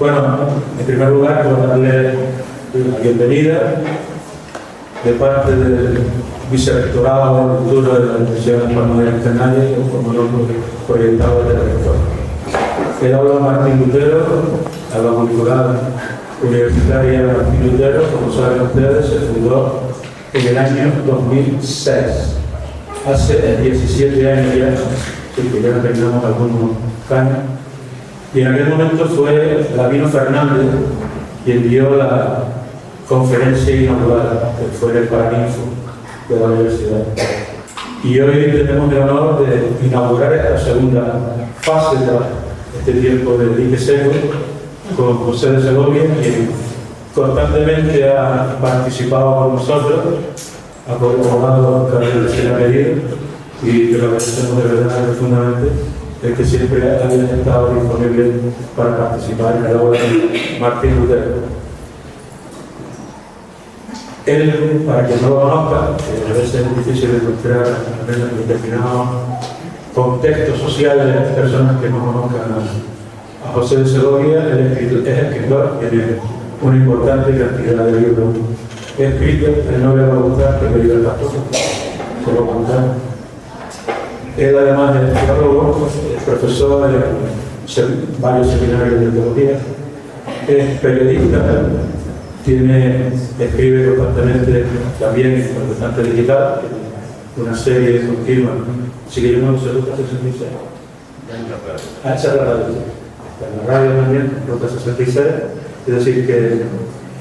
Bueno, en primer lugar, quiero darle la bienvenida de parte del Vicerrectorado de Cultura de la Universidad de Palma de Gran Canaria como loco proyectado de la rectora. Él habla Martín Lutero, a la cultural universitaria Martín Lutero, como saben ustedes, se fundó en el año 2006. Hace 17 años ya, sí, que ya terminamos algunos años. Y en aquel momento fue Gabino Fernández quien dio la conferencia inaugural, que fue en el Paraninfo de la universidad. Y hoy tenemos el honor de inaugurar esta segunda fase de este tiempo de dique seco con José de Segovia, quien constantemente ha participado con nosotros, ha colaborado con el Sena Medida, y que lo agradecemos de verdad profundamente, el que siempre haya estado disponible para participar en la obra de Martín Lutero. Él, para quien no lo conozca, que a veces es difícil encontrar en determinados contextos sociales de las personas que no conozcan a José de Segovia, él es escritor, tiene una importante cantidad de libros escritos. Él no le va a gustar que me diga el pastor, se lo contar. Él además es teólogo, es profesor de varios seminarios de teología, es periodista, escribe constantemente también en Protestante Digital, una serie continua. Así que yo no sé Ruta 66. Ah, esa es la radio. En la radio también, Ruta 66. Es decir, que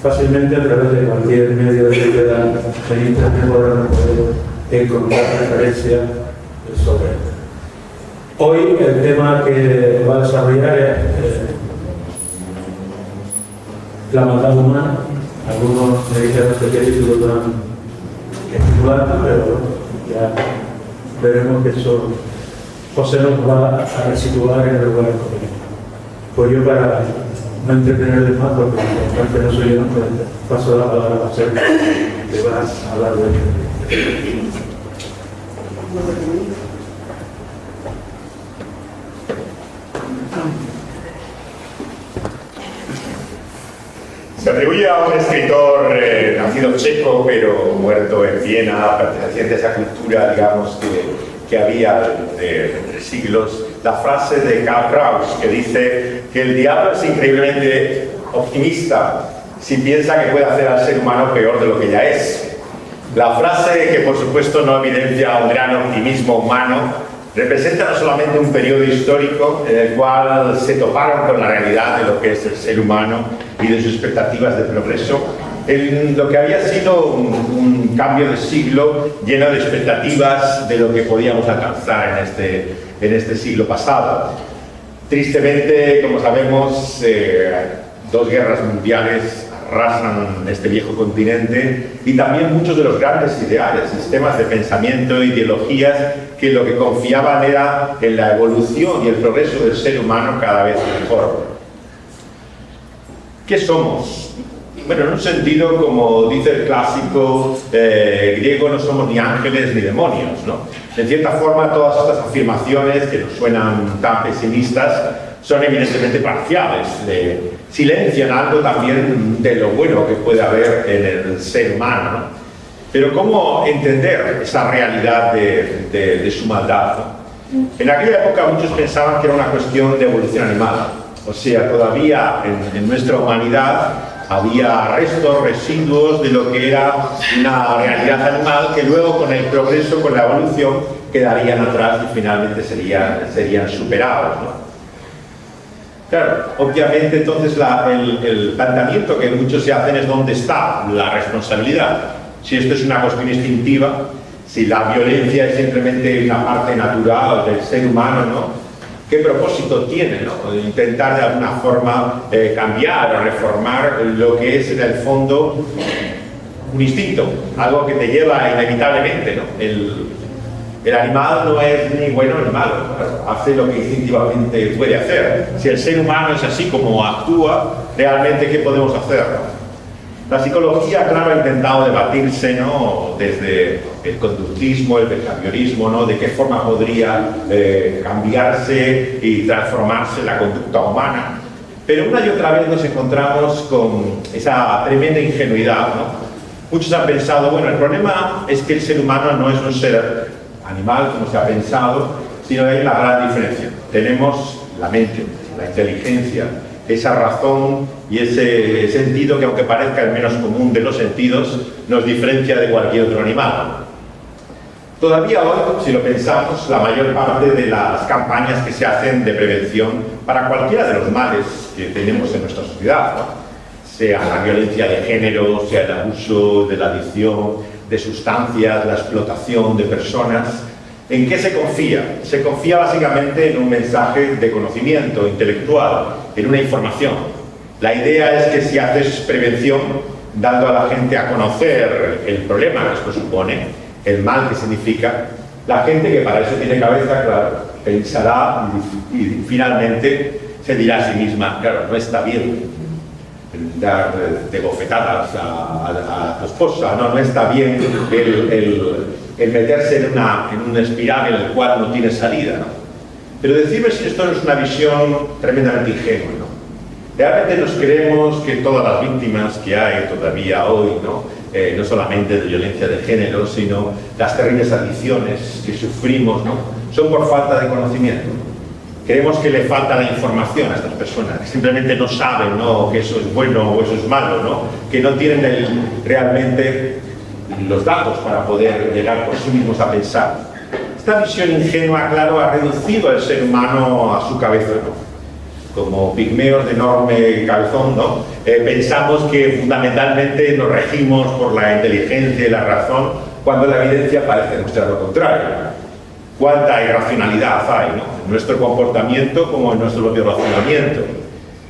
fácilmente a través de cualquier medio de sociedad en internet podrán poder encontrar referencias sobre esto. Hoy el tema que va a desarrollar es la maldad humana. Algunos me dijeron que qué título tan estimulante, pero ya veremos que eso José nos va a resituar en el lugar correcto. Pues yo, para no entretenerles más, porque no soy yo, pues paso la palabra a José, que va a hablar de él. Se atribuye a un escritor nacido checo, pero muerto en Viena, perteneciente a esa cultura, digamos, que había entre siglos, la frase de Karl Kraus, que dice que el diablo es increíblemente optimista si piensa que puede hacer al ser humano peor de lo que ya es. La frase, que por supuesto no evidencia un gran optimismo humano, representa no solamente un periodo histórico en el cual se toparon con la realidad de lo que es el ser humano y de sus expectativas de progreso, en lo que había sido un cambio de siglo lleno de expectativas de lo que podíamos alcanzar en este siglo pasado. Tristemente, como sabemos, dos guerras mundiales arrasan este viejo continente, y también muchos de los grandes ideales, sistemas de pensamiento, ideologías que lo que confiaban era en la evolución y el progreso del ser humano cada vez mejor. ¿Qué somos? Bueno, en un sentido, como dice el clásico griego, no somos ni ángeles ni demonios, ¿no? En cierta forma, todas estas afirmaciones que nos suenan tan pesimistas son evidentemente parciales, silencian algo también de lo bueno que puede haber en el ser humano, ¿no? Pero ¿cómo entender esa realidad de su maldad, ¿no? En aquella época muchos pensaban que era una cuestión de evolución animal, o sea, todavía en nuestra humanidad había restos, residuos de lo que era una realidad animal que luego, con el progreso, con la evolución, quedarían atrás y finalmente serían superados, ¿no? Claro, obviamente entonces el planteamiento que muchos se hacen es dónde está la responsabilidad. Si esto es una cuestión instintiva, si la violencia es simplemente una parte natural del ser humano, ¿no? ¿Qué propósito tiene, ¿no? Intentar de alguna forma cambiar o reformar lo que es en el fondo un instinto, algo que te lleva inevitablemente, ¿no? El animal no es ni bueno ni malo, hace lo que instintivamente puede hacer. Si el ser humano es así como actúa, realmente ¿qué podemos hacer? La psicología, claro, ha intentado debatirse, ¿no? Desde el conductismo, el behaviorismo, ¿no? De qué forma podría cambiarse y transformarse la conducta humana. Pero una y otra vez nos encontramos con esa tremenda ingenuidad, ¿no? Muchos han pensado, bueno, el problema es que el ser humano no es un ser animal, como se ha pensado, sino hay una gran diferencia. Tenemos la mente, la inteligencia, esa razón y ese sentido que, aunque parezca el menos común de los sentidos, nos diferencia de cualquier otro animal. Todavía hoy, si lo pensamos, la mayor parte de las campañas que se hacen de prevención para cualquiera de los males que tenemos en nuestra sociedad, ¿no? Sea la violencia de género, sea el abuso de la adicción, de sustancias, la explotación de personas, ¿en qué se confía? Se confía básicamente en un mensaje de conocimiento intelectual, en una información. La idea es que si haces prevención, dando a la gente a conocer el problema que esto supone, el mal que significa, la gente que para eso tiene cabeza, claro, pensará y finalmente se dirá a sí misma, claro, no está bien dar de bofetadas a tu esposa, no está bien el meterse en una espiral en la cual no tiene salida, ¿no? Pero decirme si esto no es una visión tremendamente ingenua, ¿no? Realmente nos creemos que todas las víctimas que hay todavía hoy, ¿no? No solamente de violencia de género, sino las terribles adicciones que sufrimos, ¿no? Son por falta de conocimiento. Creemos que le falta la información a estas personas, que simplemente no saben, ¿no?, que eso es bueno o eso es malo, ¿no? Que no tienen realmente los datos para poder llegar por sí mismos a pensar. Esta visión ingenua, claro, ha reducido al ser humano a su cabeza, ¿no? Como pigmeos de enorme cabezón, ¿no? Pensamos que fundamentalmente nos regimos por la inteligencia y la razón, cuando la evidencia parece demostrar lo contrario. Cuánta irracionalidad hay, ¿no?, en nuestro comportamiento como en nuestro propio razonamiento.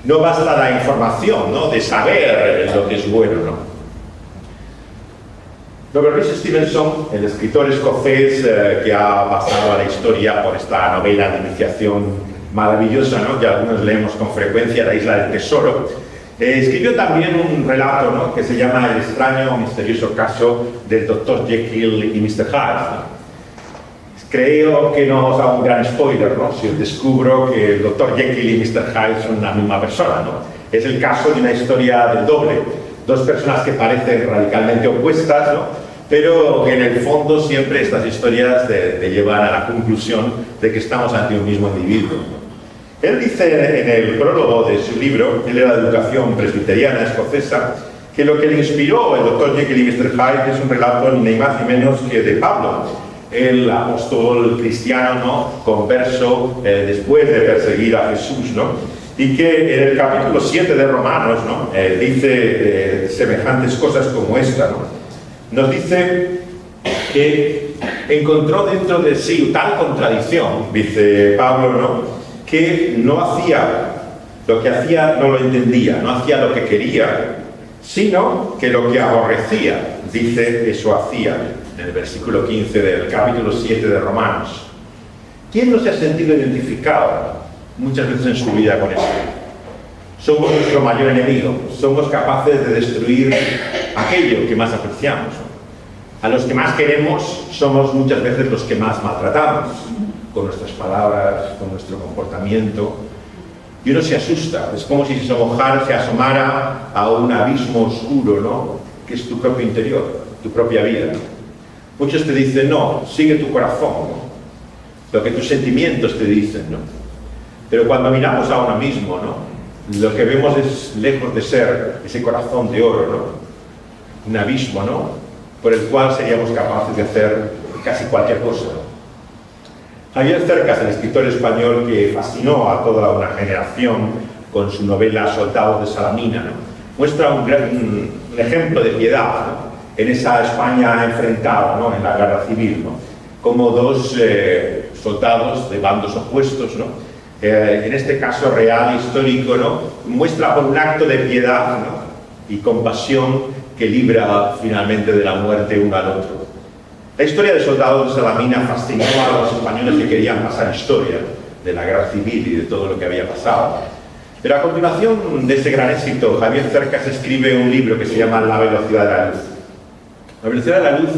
No basta la información, ¿no?, de saber lo que es bueno, ¿no? Robert Louis Stevenson, el escritor escocés que ha pasado a la historia por esta novela de iniciación maravillosa, ¿no?, que algunos leemos con frecuencia, La isla del tesoro, escribió también un relato, ¿no?, que se llama El extraño, misterioso caso del Dr. Jekyll y Mr. Hyde, ¿no? Creo que no os hago un gran spoiler, ¿no?, si os descubro que el Dr. Jekyll y Mr. Hyde son la misma persona, ¿no? Es el caso de una historia del doble, dos personas que parecen radicalmente opuestas, ¿no?, pero que en el fondo siempre estas historias te llevan a la conclusión de que estamos ante un mismo individuo, ¿no? Él dice en el prólogo de su libro, él era de educación presbiteriana escocesa, que lo que le inspiró el Dr. Jekyll y Mr. Hyde es un relato ni más ni menos que de Pablo, el apóstol cristiano, ¿no?, converso después de perseguir a Jesús, ¿no?, y que en el capítulo 7 de Romanos, ¿no?, dice semejantes cosas como esta, ¿no? Nos dice que encontró dentro de sí tal contradicción, dice Pablo, ¿no?, que no hacía lo que hacía, no lo entendía, no hacía lo que quería, sino que lo que aborrecía, dice, eso hacía, en el versículo 15 del capítulo 7 de Romanos. ¿Quién no se ha sentido identificado muchas veces en su vida con esto? Somos nuestro mayor enemigo, somos capaces de destruir aquello que más apreciamos. A los que más queremos somos muchas veces los que más maltratamos, con nuestras palabras, con nuestro comportamiento. Y uno se asusta, es como si se asomara a un abismo oscuro, ¿no?, que es tu propio interior, tu propia vida. Muchos te dicen, no, sigue tu corazón, ¿no?, lo que tus sentimientos te dicen, ¿no? Pero cuando miramos a uno mismo, ¿no?, lo que vemos es, lejos de ser ese corazón de oro, ¿no?, un abismo, ¿no?, por el cual seríamos capaces de hacer casi cualquier cosa, ¿no? Javier Cercas, el escritor español que fascinó a toda una generación con su novela Soldados de Salamina, ¿no?, muestra un ejemplo de piedad, ¿no?, en esa España enfrentada, ¿no?, en la guerra civil, ¿no?, como dos soldados de bandos opuestos, ¿no?, en este caso real, histórico, ¿no?, muestra por un acto de piedad, ¿no?, y compasión que libra finalmente de la muerte uno al otro. La historia de Soldados de Salamina fascinó a los españoles que querían pasar historia de la guerra civil y de todo lo que había pasado. Pero a continuación de ese gran éxito, Javier Cercas escribe un libro que se llama La velocidad de la luz. La velocidad de la luz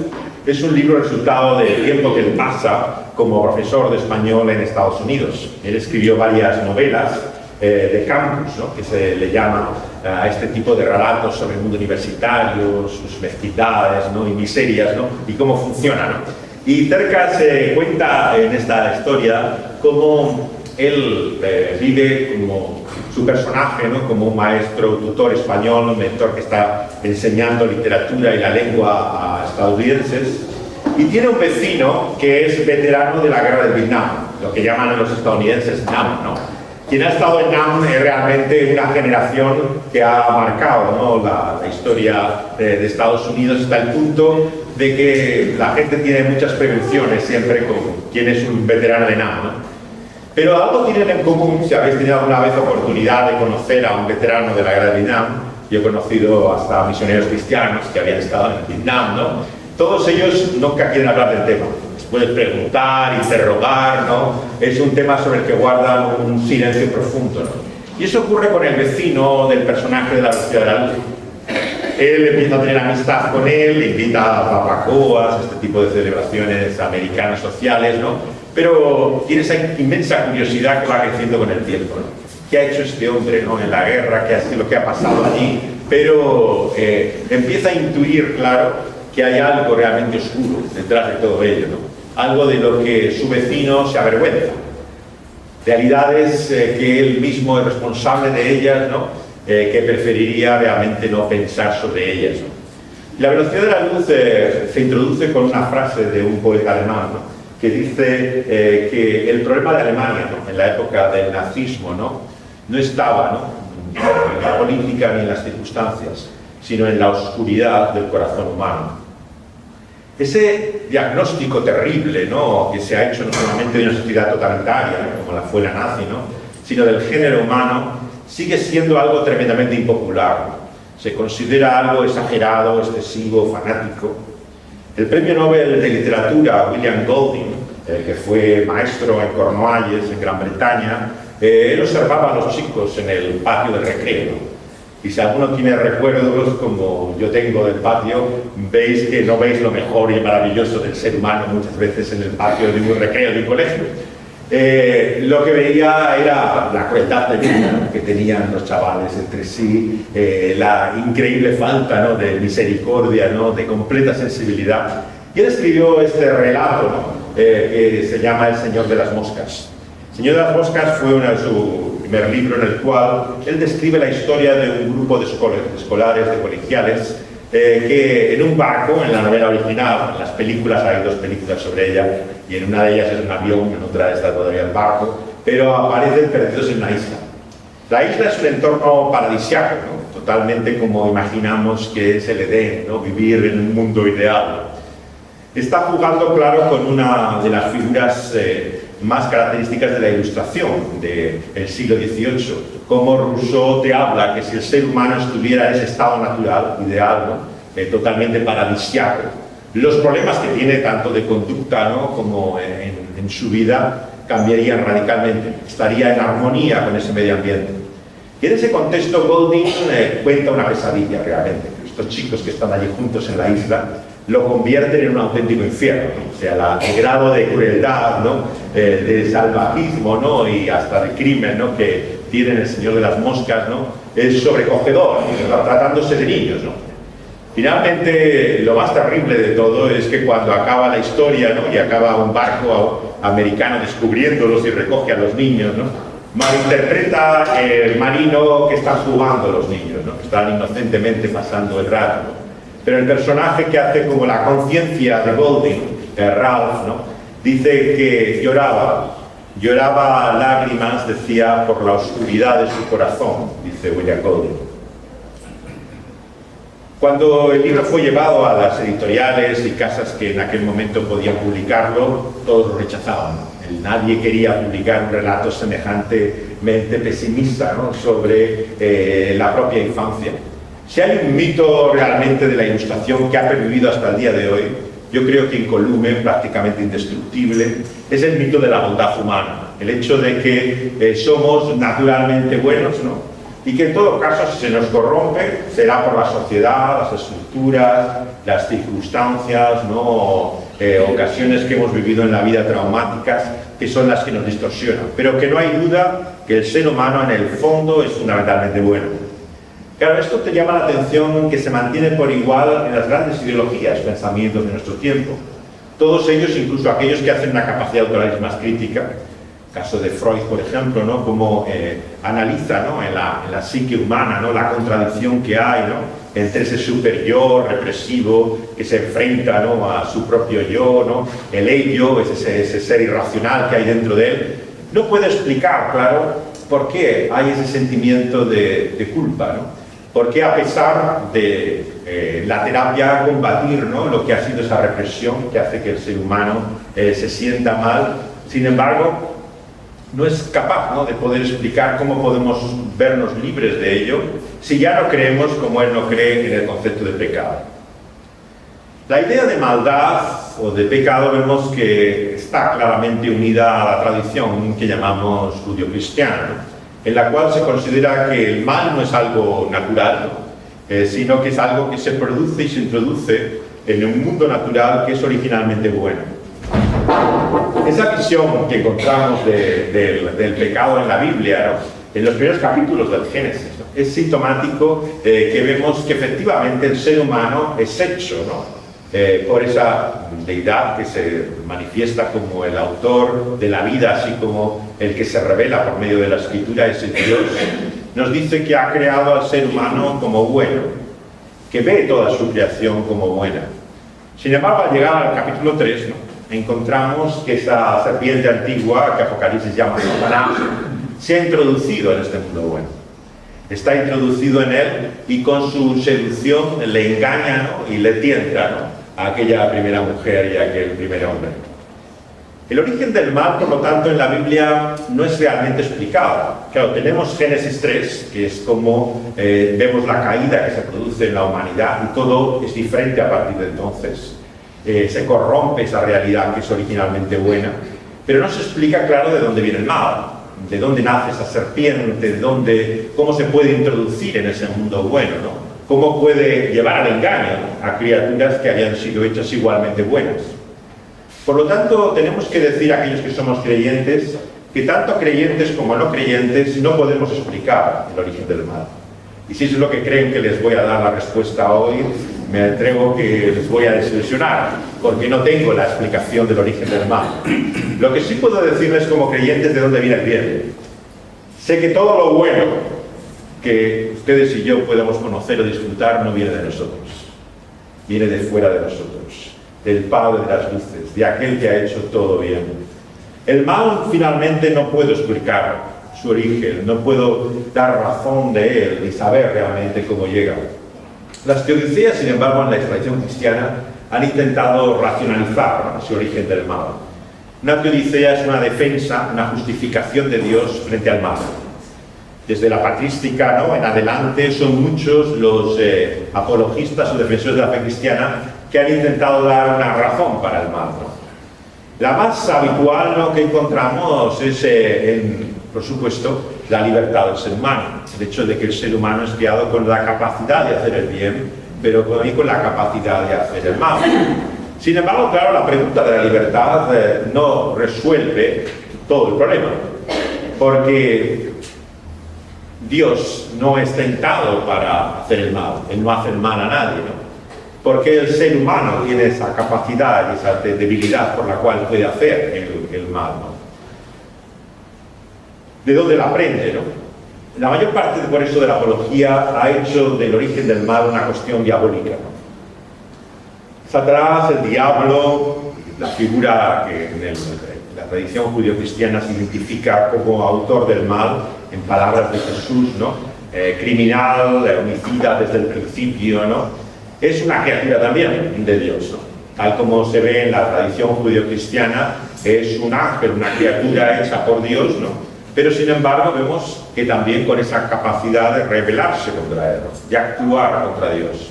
es un libro resultado del tiempo que él pasa como profesor de español en Estados Unidos. Él escribió varias novelas de campus, ¿no? Que se le llama a este tipo de relatos sobre el mundo universitario, sus mezquindades, ¿no? Y miserias, ¿no? Y cómo funciona, ¿no? Y Cercas cuenta en esta historia cómo él vive como su personaje, ¿no? Como un maestro, tutor español, un mentor que está enseñando literatura y la lengua a estadounidenses, y tiene un vecino que es veterano de la guerra de Vietnam, lo que llaman los estadounidenses NAM, ¿no? Quien ha estado en NAM es realmente una generación que ha marcado, ¿no? la historia de Estados Unidos, hasta el punto de que la gente tiene muchas prevenciones siempre con quién es un veterano de NAM, ¿no? Pero algo tienen en común, si habéis tenido alguna vez oportunidad de conocer a un veterano de la guerra de Vietnam. Yo he conocido hasta misioneros cristianos que habían estado en Vietnam, ¿no? Todos ellos nunca quieren hablar del tema. Puedes preguntar, interrogar, ¿no? Es un tema sobre el que guardan un silencio profundo, ¿no? Y eso ocurre con el vecino del personaje de La Velocidad de la Luz. Él empieza a tener amistad con él, le invita a barbacoas, este tipo de celebraciones americanas sociales, ¿no? Pero tiene esa inmensa curiosidad que va creciendo con el tiempo, ¿no? ¿Qué ha hecho este hombre, ¿no? En la guerra, qué ha sido lo que ha pasado allí? Pero empieza a intuir, claro, que hay algo realmente oscuro detrás de todo ello, ¿no? Algo de lo que su vecino se avergüenza. Realidades que él mismo es responsable de ellas, ¿no? Que preferiría realmente no pensar sobre ellas, ¿no? La Velocidad de la Luz se introduce con una frase de un poeta alemán, ¿no? Que dice que el problema de Alemania, ¿no? En la época del nazismo, no estaba, ¿no? En la política ni en las circunstancias, sino en la oscuridad del corazón humano. Ese diagnóstico terrible, ¿no? Que se ha hecho no solamente de una sociedad totalitaria, ¿no? Como la fue la nazi, ¿no? Sino del género humano, sigue siendo algo tremendamente impopular. Se considera algo exagerado, excesivo, fanático. El premio Nobel de Literatura, William Golding, que fue maestro en Cornualles, en Gran Bretaña, él observaba a los chicos en el patio de recreo. Y si alguno tiene recuerdos, como yo tengo del patio, veis que no veis lo mejor y maravilloso del ser humano muchas veces en el patio de un recreo de un colegio. Lo que veía era la crueldad de vida que tenían los chavales entre sí, la increíble falta, ¿no? De misericordia, ¿no? De completa sensibilidad. Y él escribió este relato, ¿no? Que se llama El Señor de las Moscas. El Señor de las Moscas fue su primer libro en el cual él describe la historia de un grupo de escolares, de colegiales, que en un barco, en la novela original, en las películas hay 2 películas sobre ella, y en una de ellas es un avión, en otra está todavía el barco, pero aparecen perdidos en una isla. La isla es un entorno paradisíaco, ¿no? Totalmente como imaginamos que es el Edén, ¿no? Vivir en un mundo ideal. Está jugando, claro, con una de las figuras más características de la Ilustración del siglo XVIII, como Rousseau te habla que si el ser humano estuviera en ese estado natural, ideal, ¿no? Totalmente paradisíaco, los problemas que tiene tanto de conducta, ¿no? Como en su vida cambiarían radicalmente, estaría en armonía con ese medio ambiente. Y en ese contexto Golding cuenta una pesadilla realmente. Estos chicos que están allí juntos en la isla lo convierten en un auténtico infierno, ¿no? O sea, el grado de crueldad, ¿no? De salvajismo, ¿no? Y hasta de crimen, ¿no? Que tiene el Señor de las Moscas, ¿no? Es sobrecogedor, ¿no? Tratándose de niños, ¿no? Finalmente, lo más terrible de todo es que cuando acaba la historia, ¿no? Y acaba un barco americano descubriéndolos y recoge a los niños, ¿no? Malinterpreta el marino que están jugando los niños, ¿no? Que están inocentemente pasando el rato, ¿no? Pero el personaje que hace como la conciencia de Golding, Ralph, ¿no? Dice que lloraba lágrimas, decía, por la oscuridad de su corazón, dice William Golding. Cuando el libro fue llevado a las editoriales y casas que en aquel momento podían publicarlo, todos lo rechazaban. Nadie quería publicar un relato semejantemente pesimista, ¿no? Sobre la propia infancia. Si hay un mito realmente de la Ilustración que ha pervivido hasta el día de hoy, yo creo que incolume, prácticamente indestructible, es el mito de la bondad humana. El hecho de que somos naturalmente buenos, ¿no? y que en todo caso, si se nos corrompe, será por la sociedad, las estructuras, las circunstancias, ¿no? Ocasiones que hemos vivido en la vida traumáticas, que son las que nos distorsionan, pero que no hay duda que el ser humano en el fondo es fundamentalmente bueno. Claro, esto te llama la atención que se mantiene por igual en las grandes ideologías, pensamientos de nuestro tiempo. Todos ellos, incluso aquellos que hacen una capacidad autoral más crítica, caso de Freud, por ejemplo, ¿no? Como analiza, ¿no? en la psique humana, ¿no? La contradicción que hay, ¿no? Entre ese super yo represivo que se enfrenta, ¿no? A su propio yo, ¿no? El ello, ese ser irracional que hay dentro de él. No puede explicar, claro, por qué hay ese sentimiento de culpa, ¿no? ¿Por qué, a pesar de la terapia, combatir, ¿no? Lo que ha sido esa represión que hace que el ser humano se sienta mal, sin embargo, no es capaz, ¿no? De poder explicar cómo podemos vernos libres de ello si ya no creemos como él no cree en el concepto de pecado? La idea de maldad o de pecado vemos que está claramente unida a la tradición que llamamos judio-cristiana, ¿no? En la cual se considera que el mal no es algo natural, ¿no? Sino que es algo que se produce y se introduce en un mundo natural que es originalmente bueno. Esa visión que encontramos del pecado en la Biblia, ¿no? En los primeros capítulos del Génesis, ¿no? Es sintomático que vemos que efectivamente el ser humano es hecho, ¿no? Por esa deidad que se manifiesta como el autor de la vida, así como el que se revela por medio de la escritura, ese Dios, nos dice que ha creado al ser humano como bueno, que ve toda su creación como buena. Sin embargo, al llegar al capítulo 3, ¿no? Encontramos que esa serpiente antigua, que Apocalipsis llama Satanás, se ha introducido en este mundo bueno. Está introducido en él y con su seducción le engaña, ¿no? Y le tienta, ¿no? A aquella primera mujer y a aquel primer hombre. El origen del mal, por lo tanto, en la Biblia no es realmente explicado. Claro, tenemos Génesis 3, que es como vemos la caída que se produce en la humanidad y todo es diferente a partir de entonces. Se corrompe esa realidad que es originalmente buena, pero no se explica, claro, de dónde viene el mal, de dónde nace esa serpiente, cómo se puede introducir en ese mundo bueno, ¿no? Cómo puede llevar al engaño, ¿no? A criaturas que habían sido hechas igualmente buenas. Por lo tanto, tenemos que decir a aquellos que somos creyentes que tanto creyentes como no creyentes no podemos explicar el origen del mal. Y si eso es lo que creen que les voy a dar la respuesta hoy, me atrevo que les voy a desilusionar, porque no tengo la explicación del origen del mal. Lo que sí puedo decirles como creyentes de dónde viene el bien. Sé que todo lo bueno que ustedes y yo podemos conocer o disfrutar no viene de nosotros, viene de fuera de nosotros, del Padre de las luces, de aquel que ha hecho todo bien. El mal finalmente no puedo explicar su origen, no puedo dar razón de él y saber realmente cómo llega. Las teodiceas, sin embargo, en la tradición cristiana han intentado racionalizar, ¿no? Su origen del mal. Una teodicea es una defensa, una justificación de Dios frente al mal. Desde la patrística, ¿no? En adelante son muchos los apologistas o defensores de la fe cristiana que han intentado dar una razón para el mal, ¿no? La más habitual, ¿no? Que encontramos es, por supuesto, la libertad del ser humano. El hecho de que el ser humano es creado con la capacidad de hacer el bien, pero también con la capacidad de hacer el mal. Sin embargo, claro, la pregunta de la libertad no resuelve todo el problema, porque Dios no es tentado para hacer el mal, Él no hace el mal a nadie, ¿no? Porque el ser humano tiene esa capacidad y esa debilidad por la cual puede hacer el mal, ¿no? ¿De dónde la aprende, no? La mayor parte, por eso, de la apología ha hecho del origen del mal una cuestión diabólica, ¿no? Satanás, el diablo, la figura que en la tradición judío-cristiana se identifica como autor del mal, en palabras de Jesús, ¿no? Criminal, homicida desde el principio, ¿no? Es una criatura también de Dios, ¿no? Tal como se ve en la tradición judío-cristiana, es un ángel, una criatura hecha por Dios, ¿no? Pero sin embargo vemos que también con esa capacidad de rebelarse contra Él, ¿no? De actuar contra Dios.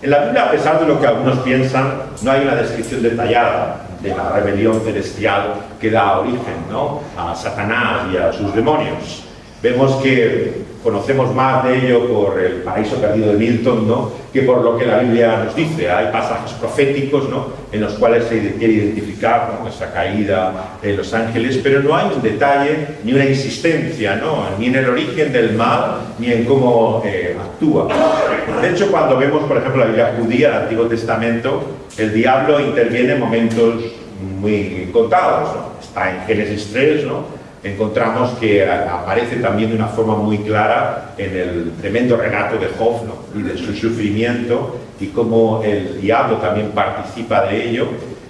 En la Biblia, a pesar de lo que algunos piensan, no hay una descripción detallada de la rebelión celestial que da origen, ¿no? A Satanás y a sus demonios. Vemos que conocemos más de ello por el paraíso perdido de Milton, ¿no?, que por lo que la Biblia nos dice. Hay pasajes proféticos, ¿no?, en los cuales se quiere identificar, ¿no?, esa caída de los ángeles, pero no hay un detalle ni una insistencia, ¿no?, ni en el origen del mal ni en cómo actúa. De hecho, cuando vemos, por ejemplo, la Biblia judía, el Antiguo Testamento, el diablo interviene en momentos muy contados, ¿no? Está en Génesis 3, ¿no?, encontramos que aparece también de una forma muy clara en el tremendo relato de Job, ¿no?, y de su sufrimiento y cómo el diablo también participa de ello,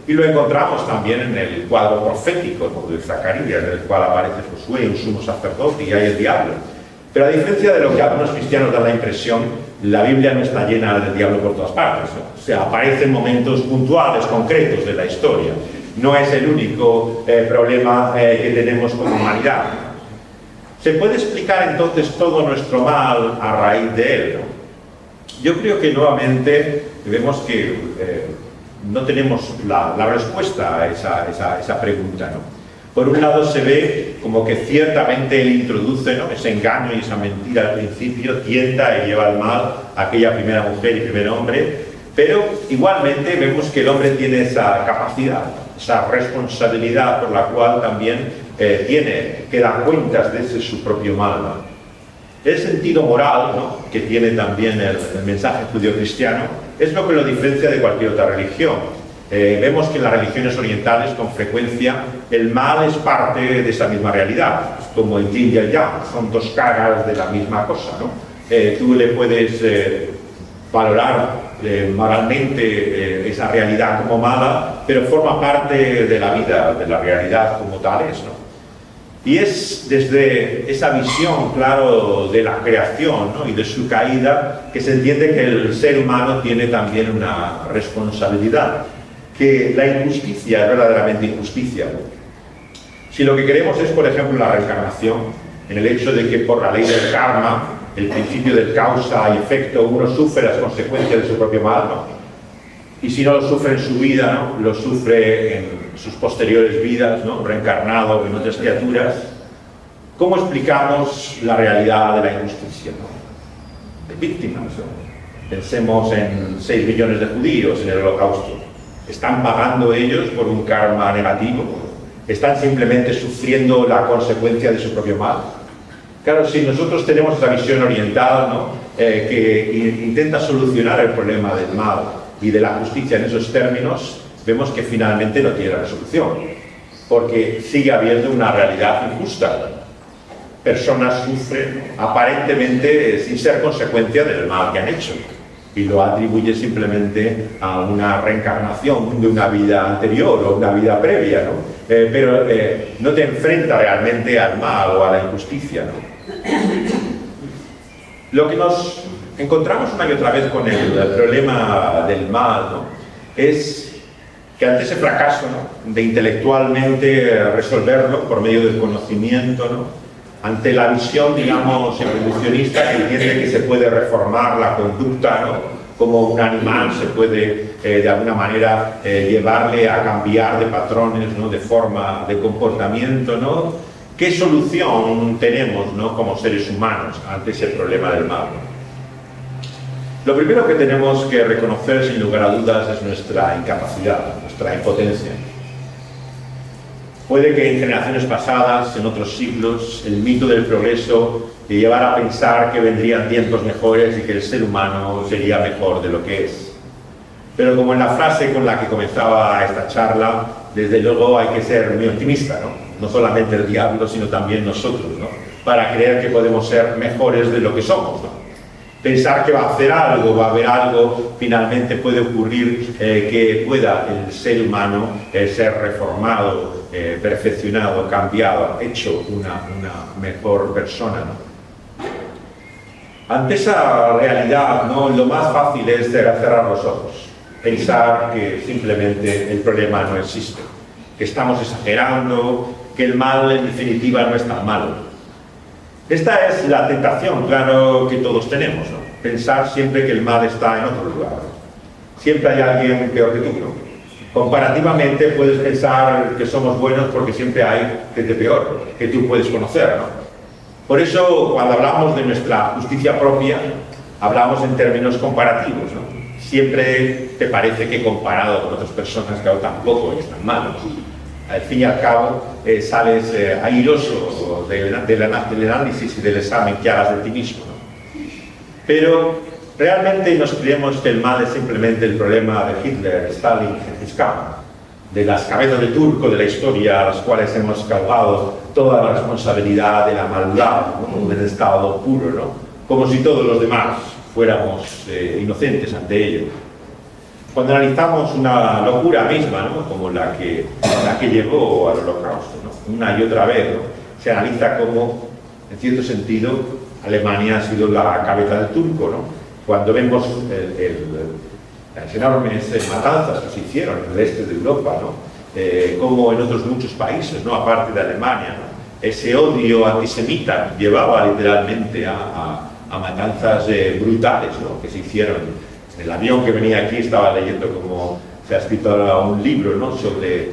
y lo encontramos también en el cuadro profético, ¿no?, de Zacarías, en el cual aparece Josué, un sumo sacerdote, y hay el diablo. Pero a diferencia de lo que algunos cristianos dan la impresión, la Biblia no está llena del diablo por todas partes, ¿no? O sea, aparecen momentos puntuales, concretos de la historia. No es el único problema que tenemos como humanidad. ¿Se puede explicar entonces todo nuestro mal a raíz de él, ¿no? Yo creo que nuevamente vemos que no tenemos la respuesta a esa pregunta, ¿no? Por un lado se ve como que ciertamente él introduce, ¿no?, ese engaño y esa mentira al principio, tienta y lleva al mal a aquella primera mujer y primer hombre, pero igualmente vemos que el hombre tiene esa capacidad, esa responsabilidad por la cual también tiene que dar cuentas de ese su propio mal, ¿no? El sentido moral, ¿no?, que tiene también el mensaje judío-cristiano es lo que lo diferencia de cualquier otra religión. Vemos que en las religiones orientales con frecuencia el mal es parte de esa misma realidad, como el yin y el yang, son dos caras de la misma cosa, ¿no? Tú le puedes valorar moralmente esa realidad como mala, pero forma parte de la vida, de la realidad como tales, ¿no? Y es desde esa visión, claro, de la creación, ¿no?, y de su caída, que se entiende que el ser humano tiene también una responsabilidad, que la injusticia es verdaderamente injusticia. Si lo que queremos es, por ejemplo, la reencarnación, en el hecho de que por la ley del karma, el principio del causa y efecto, uno sufre las consecuencias de su propio mal, ¿no?, y si no lo sufre en su vida, ¿no?, lo sufre en sus posteriores vidas, ¿no?, reencarnado en otras criaturas. ¿Cómo explicamos la realidad de la injusticia, ¿no?, de víctimas, ¿no? Pensemos en 6 millones de judíos en el Holocausto. ¿Están pagando ellos por un karma negativo? ¿Están simplemente sufriendo la consecuencia de su propio mal? Claro, si nosotros tenemos esa visión oriental, ¿no?, que intenta solucionar el problema del mal y de la justicia en esos términos, vemos que finalmente no tiene resolución, porque sigue habiendo una realidad injusta. Personas sufren aparentemente sin ser consecuencia del mal que han hecho, y lo atribuye simplemente a una reencarnación de una vida anterior o una vida previa, ¿no? Pero no te enfrenta realmente al mal o a la injusticia, ¿no? Lo que nos encontramos una y otra vez con el problema del mal, ¿no?, es que ante ese fracaso, ¿no?, de intelectualmente resolverlo por medio del conocimiento, ¿no?, ante la visión, digamos, evolucionista que entiende que se puede reformar la conducta, ¿no?, como un animal se puede de alguna manera llevarle a cambiar de patrones, ¿no?, de forma de comportamiento, ¿no? ¿Qué solución tenemos, ¿no?, como seres humanos ante ese problema del mal, ¿no? Lo primero que tenemos que reconocer, sin lugar a dudas, es nuestra incapacidad, nuestra impotencia. Puede que en generaciones pasadas, en otros siglos, el mito del progreso te llevara a pensar que vendrían tiempos mejores y que el ser humano sería mejor de lo que es. Pero como en la frase con la que comenzaba esta charla, desde luego hay que ser muy optimista, ¿no? No solamente el diablo, sino también nosotros, ¿no?, para creer que podemos ser mejores de lo que somos, ¿no? Pensar que va a hacer algo, va a haber algo, finalmente puede ocurrir que pueda el ser humano ser reformado, perfeccionado, cambiado, hecho una mejor persona, ¿no? Ante esa realidad, ¿no?, lo más fácil es cerrar los ojos, pensar que simplemente el problema no existe, que estamos exagerando, que el mal en definitiva no es tan malo. Esta es la tentación, claro, que todos tenemos, ¿no? Pensar siempre que el mal está en otro lugar. Siempre hay alguien peor que tú, ¿no? Comparativamente puedes pensar que somos buenos porque siempre hay gente peor que tú puedes conocer, ¿no? Por eso, cuando hablamos de nuestra justicia propia, hablamos en términos comparativos, ¿no? Siempre te parece que comparado con otras personas, claro, tampoco es tan malo. Al fin y al cabo, sales airoso del análisis y del examen que hagas de ti mismo, ¿no? Pero realmente nos creemos que el mal es simplemente el problema de Hitler, Stalin y Gengis Khan, de las cabezas de turco de la historia a las cuales hemos cargado toda la responsabilidad de la maldad, ¿no? Del estado puro, ¿no? Como si todos los demás fuéramos inocentes ante ello. Cuando analizamos una locura misma, ¿no? Como la que llevó al holocausto, ¿no? Una y otra vez, ¿no? Se analiza cómo, en cierto sentido, Alemania ha sido la cabeza del turco, ¿no? Cuando vemos las enormes matanzas que se hicieron en el este de Europa, ¿no? Como en otros muchos países, ¿no? Aparte de Alemania, ¿no? Ese odio antisemita llevaba literalmente a matanzas brutales, ¿no? Que se hicieron. En el avión que venía aquí estaba leyendo como se ha escrito ahora un libro, ¿no? Sobre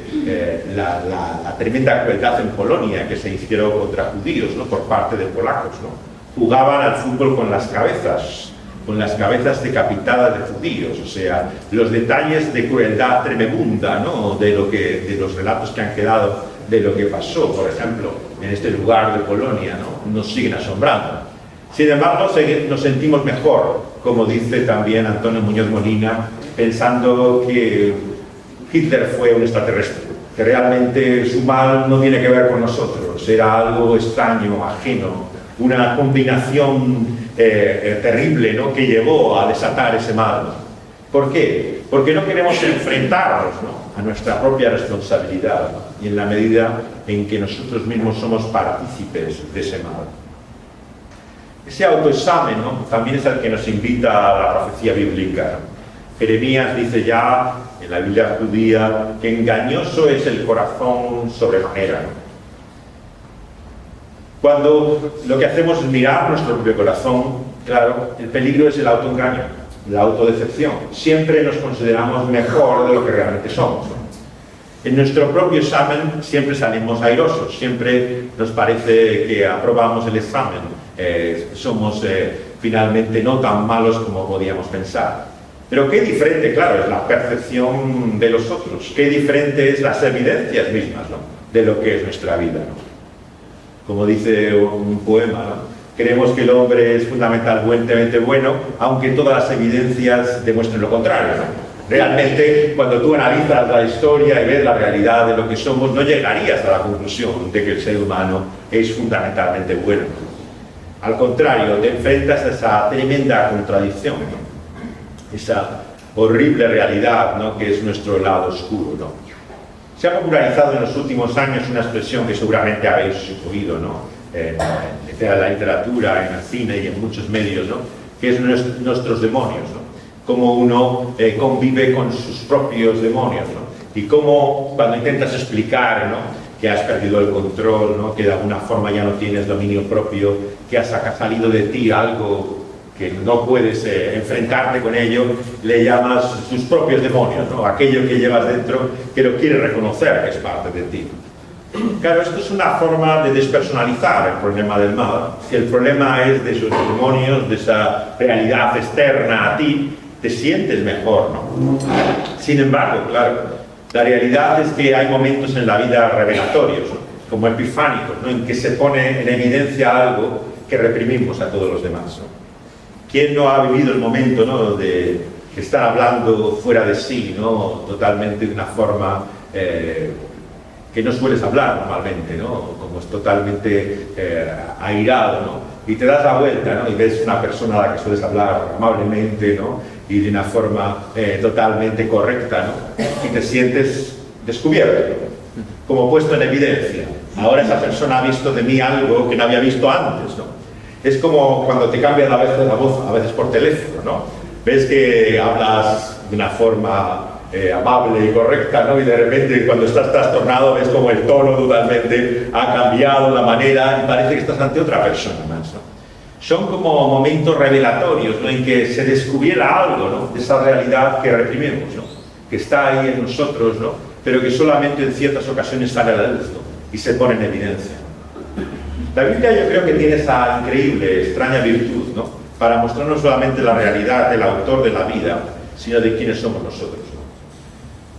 la tremenda crueldad en Polonia que se hicieron contra judíos, ¿no? Por parte de polacos, ¿no? Jugaban al fútbol con las cabezas decapitadas de judíos, o sea, los detalles de crueldad tremenda, ¿no? De los relatos que han quedado de lo que pasó, por ejemplo, en este lugar de Polonia, ¿no? Nos siguen asombrando. Sin embargo, nos sentimos mejor, como dice también Antonio Muñoz Molina, pensando que Hitler fue un extraterrestre, que realmente su mal no tiene que ver con nosotros, era algo extraño, ajeno, una combinación terrible, ¿no? Que llevó a desatar ese mal. ¿Por qué? Porque no queremos enfrentarnos, ¿no? A nuestra propia responsabilidad, ¿no? Y en la medida en que nosotros mismos somos partícipes de ese mal. Ese autoexamen, ¿no? También es el que nos invita a la profecía bíblica. Jeremías dice ya en la Biblia judía que engañoso es el corazón sobremanera, ¿no? Cuando lo que hacemos es mirar nuestro propio corazón, claro, el peligro es el autoengaño, la autodecepción. Siempre nos consideramos mejor de lo que realmente somos, ¿no? En nuestro propio examen siempre salimos airosos, siempre nos parece que aprobamos el examen. Somos finalmente no tan malos como podíamos pensar. Pero qué diferente, claro, es la percepción de los otros, qué diferente es las evidencias mismas, ¿no? De lo que es nuestra vida, ¿no? Como dice un poema, ¿no? Creemos que el hombre es fundamentalmente bueno, aunque todas las evidencias demuestren lo contrario, ¿no? Realmente, cuando tú analizas la historia y ves la realidad de lo que somos, no llegarías a la conclusión de que el ser humano es fundamentalmente bueno. Al contrario, te enfrentas a esa tremenda contradicción, ¿no? Esa horrible realidad, ¿no? Que es nuestro lado oscuro, ¿no? Se ha popularizado en los últimos años una expresión que seguramente habéis oído, ¿no? En la literatura, en el cine y en muchos medios, ¿no? Que es nuestros demonios, ¿no? Cómo uno convive con sus propios demonios, ¿no? Y cómo cuando intentas explicar, ¿no? Que has perdido el control, ¿no? Que de alguna forma ya no tienes dominio propio, que has salido de ti algo que no puedes enfrentarte con ello, le llamas tus propios demonios, ¿no? Aquello que llevas dentro que lo quieres reconocer que es parte de ti. Claro, esto es una forma de despersonalizar el problema del mal. Si el problema es de esos demonios, de esa realidad externa a ti, te sientes mejor, ¿no? Sin embargo, claro, la realidad es que hay momentos en la vida revelatorios, ¿no? Como epifánicos, ¿no? En que se pone en evidencia algo que reprimimos a todos los demás, ¿no? ¿Quién no ha vivido el momento, ¿no? De estar hablando fuera de sí, ¿no? Totalmente de una forma que no sueles hablar normalmente, ¿no? Como es totalmente airado, ¿no? Y te das la vuelta, ¿no? Y ves una persona a la que sueles hablar amablemente, ¿no? Y de una forma totalmente correcta, ¿no? Y te sientes descubierto, ¿no? Como puesto en evidencia. Ahora esa persona ha visto de mí algo que no había visto antes, ¿no? Es como cuando te cambian a veces la voz, a veces por teléfono, ¿no? Ves que hablas de una forma amable y correcta, ¿no? Y de repente cuando estás trastornado ves como el tono totalmente ha cambiado, la manera, y parece que estás ante otra persona más, ¿no? Son como momentos revelatorios, ¿no? En que se descubriera algo, ¿no? De esa realidad que reprimimos, ¿no? Que está ahí en nosotros, ¿no? Pero que solamente en ciertas ocasiones sale a la luz, ¿no? Y se pone en evidencia. La Biblia yo creo que tiene esa increíble, extraña virtud, ¿no? Para mostrar no solamente la realidad del autor de la vida, sino de quiénes somos nosotros, ¿no?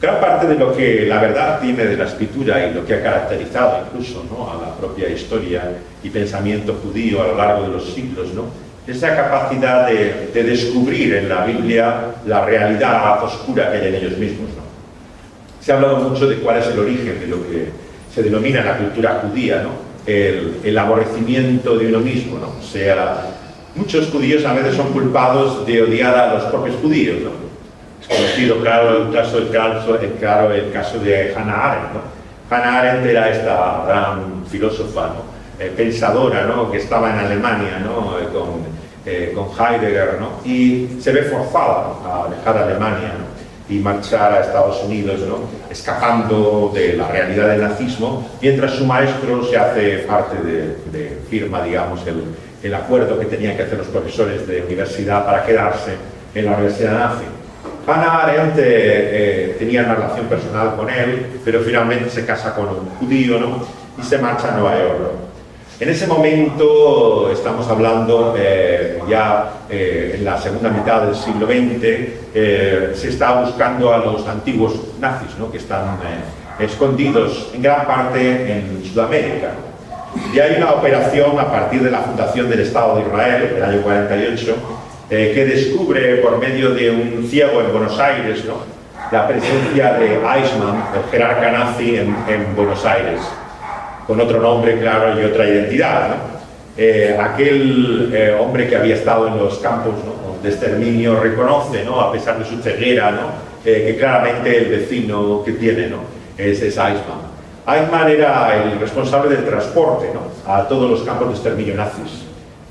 Gran parte de lo que la verdad tiene de la Escritura y lo que ha caracterizado incluso, ¿no?, a la propia historia y pensamiento judío a lo largo de los siglos, ¿no?, esa capacidad de descubrir en la Biblia la realidad oscura que hay en ellos mismos, ¿no? Se ha hablado mucho de cuál es el origen de lo que se denomina la cultura judía, ¿no?, el aborrecimiento de uno mismo, ¿no? O sea, muchos judíos a veces son culpados de odiar a los propios judíos, ¿no? Es conocido, claro, el caso de Hannah Arendt, ¿no? Hannah Arendt era esta gran filósofa, ¿no?, pensadora, ¿no?, que estaba en Alemania, ¿no?, con Heidegger, ¿no?, y se ve forzada, ¿no?, a dejar Alemania, ¿no?, y marchar a Estados Unidos, ¿no?, escapando de la realidad del nazismo, mientras su maestro se hace parte firma, digamos, el acuerdo que tenían que hacer los profesores de universidad para quedarse en la universidad nazi. Hannah Arendt tenía una relación personal con él, pero finalmente se casa con un judío, ¿no?, y se marcha a Nueva York, ¿no? En ese momento, estamos hablando en la segunda mitad del siglo XX, se está buscando a los antiguos nazis, ¿no?, que están escondidos en gran parte en Sudamérica. Y hay una operación a partir de la fundación del Estado de Israel, el año 48, que descubre por medio de un ciego en Buenos Aires, ¿no?, la presencia de Eichmann, el jerarca nazi, en Buenos Aires, con otro nombre, claro, y otra identidad, ¿no? Aquel hombre que había estado en los campos, ¿no?, de exterminio reconoce, ¿no?, a pesar de su ceguera, ¿no?, que claramente el vecino que tiene, ¿no?, es Eichmann. Eichmann era el responsable del transporte, ¿no?, a todos los campos de exterminio nazis.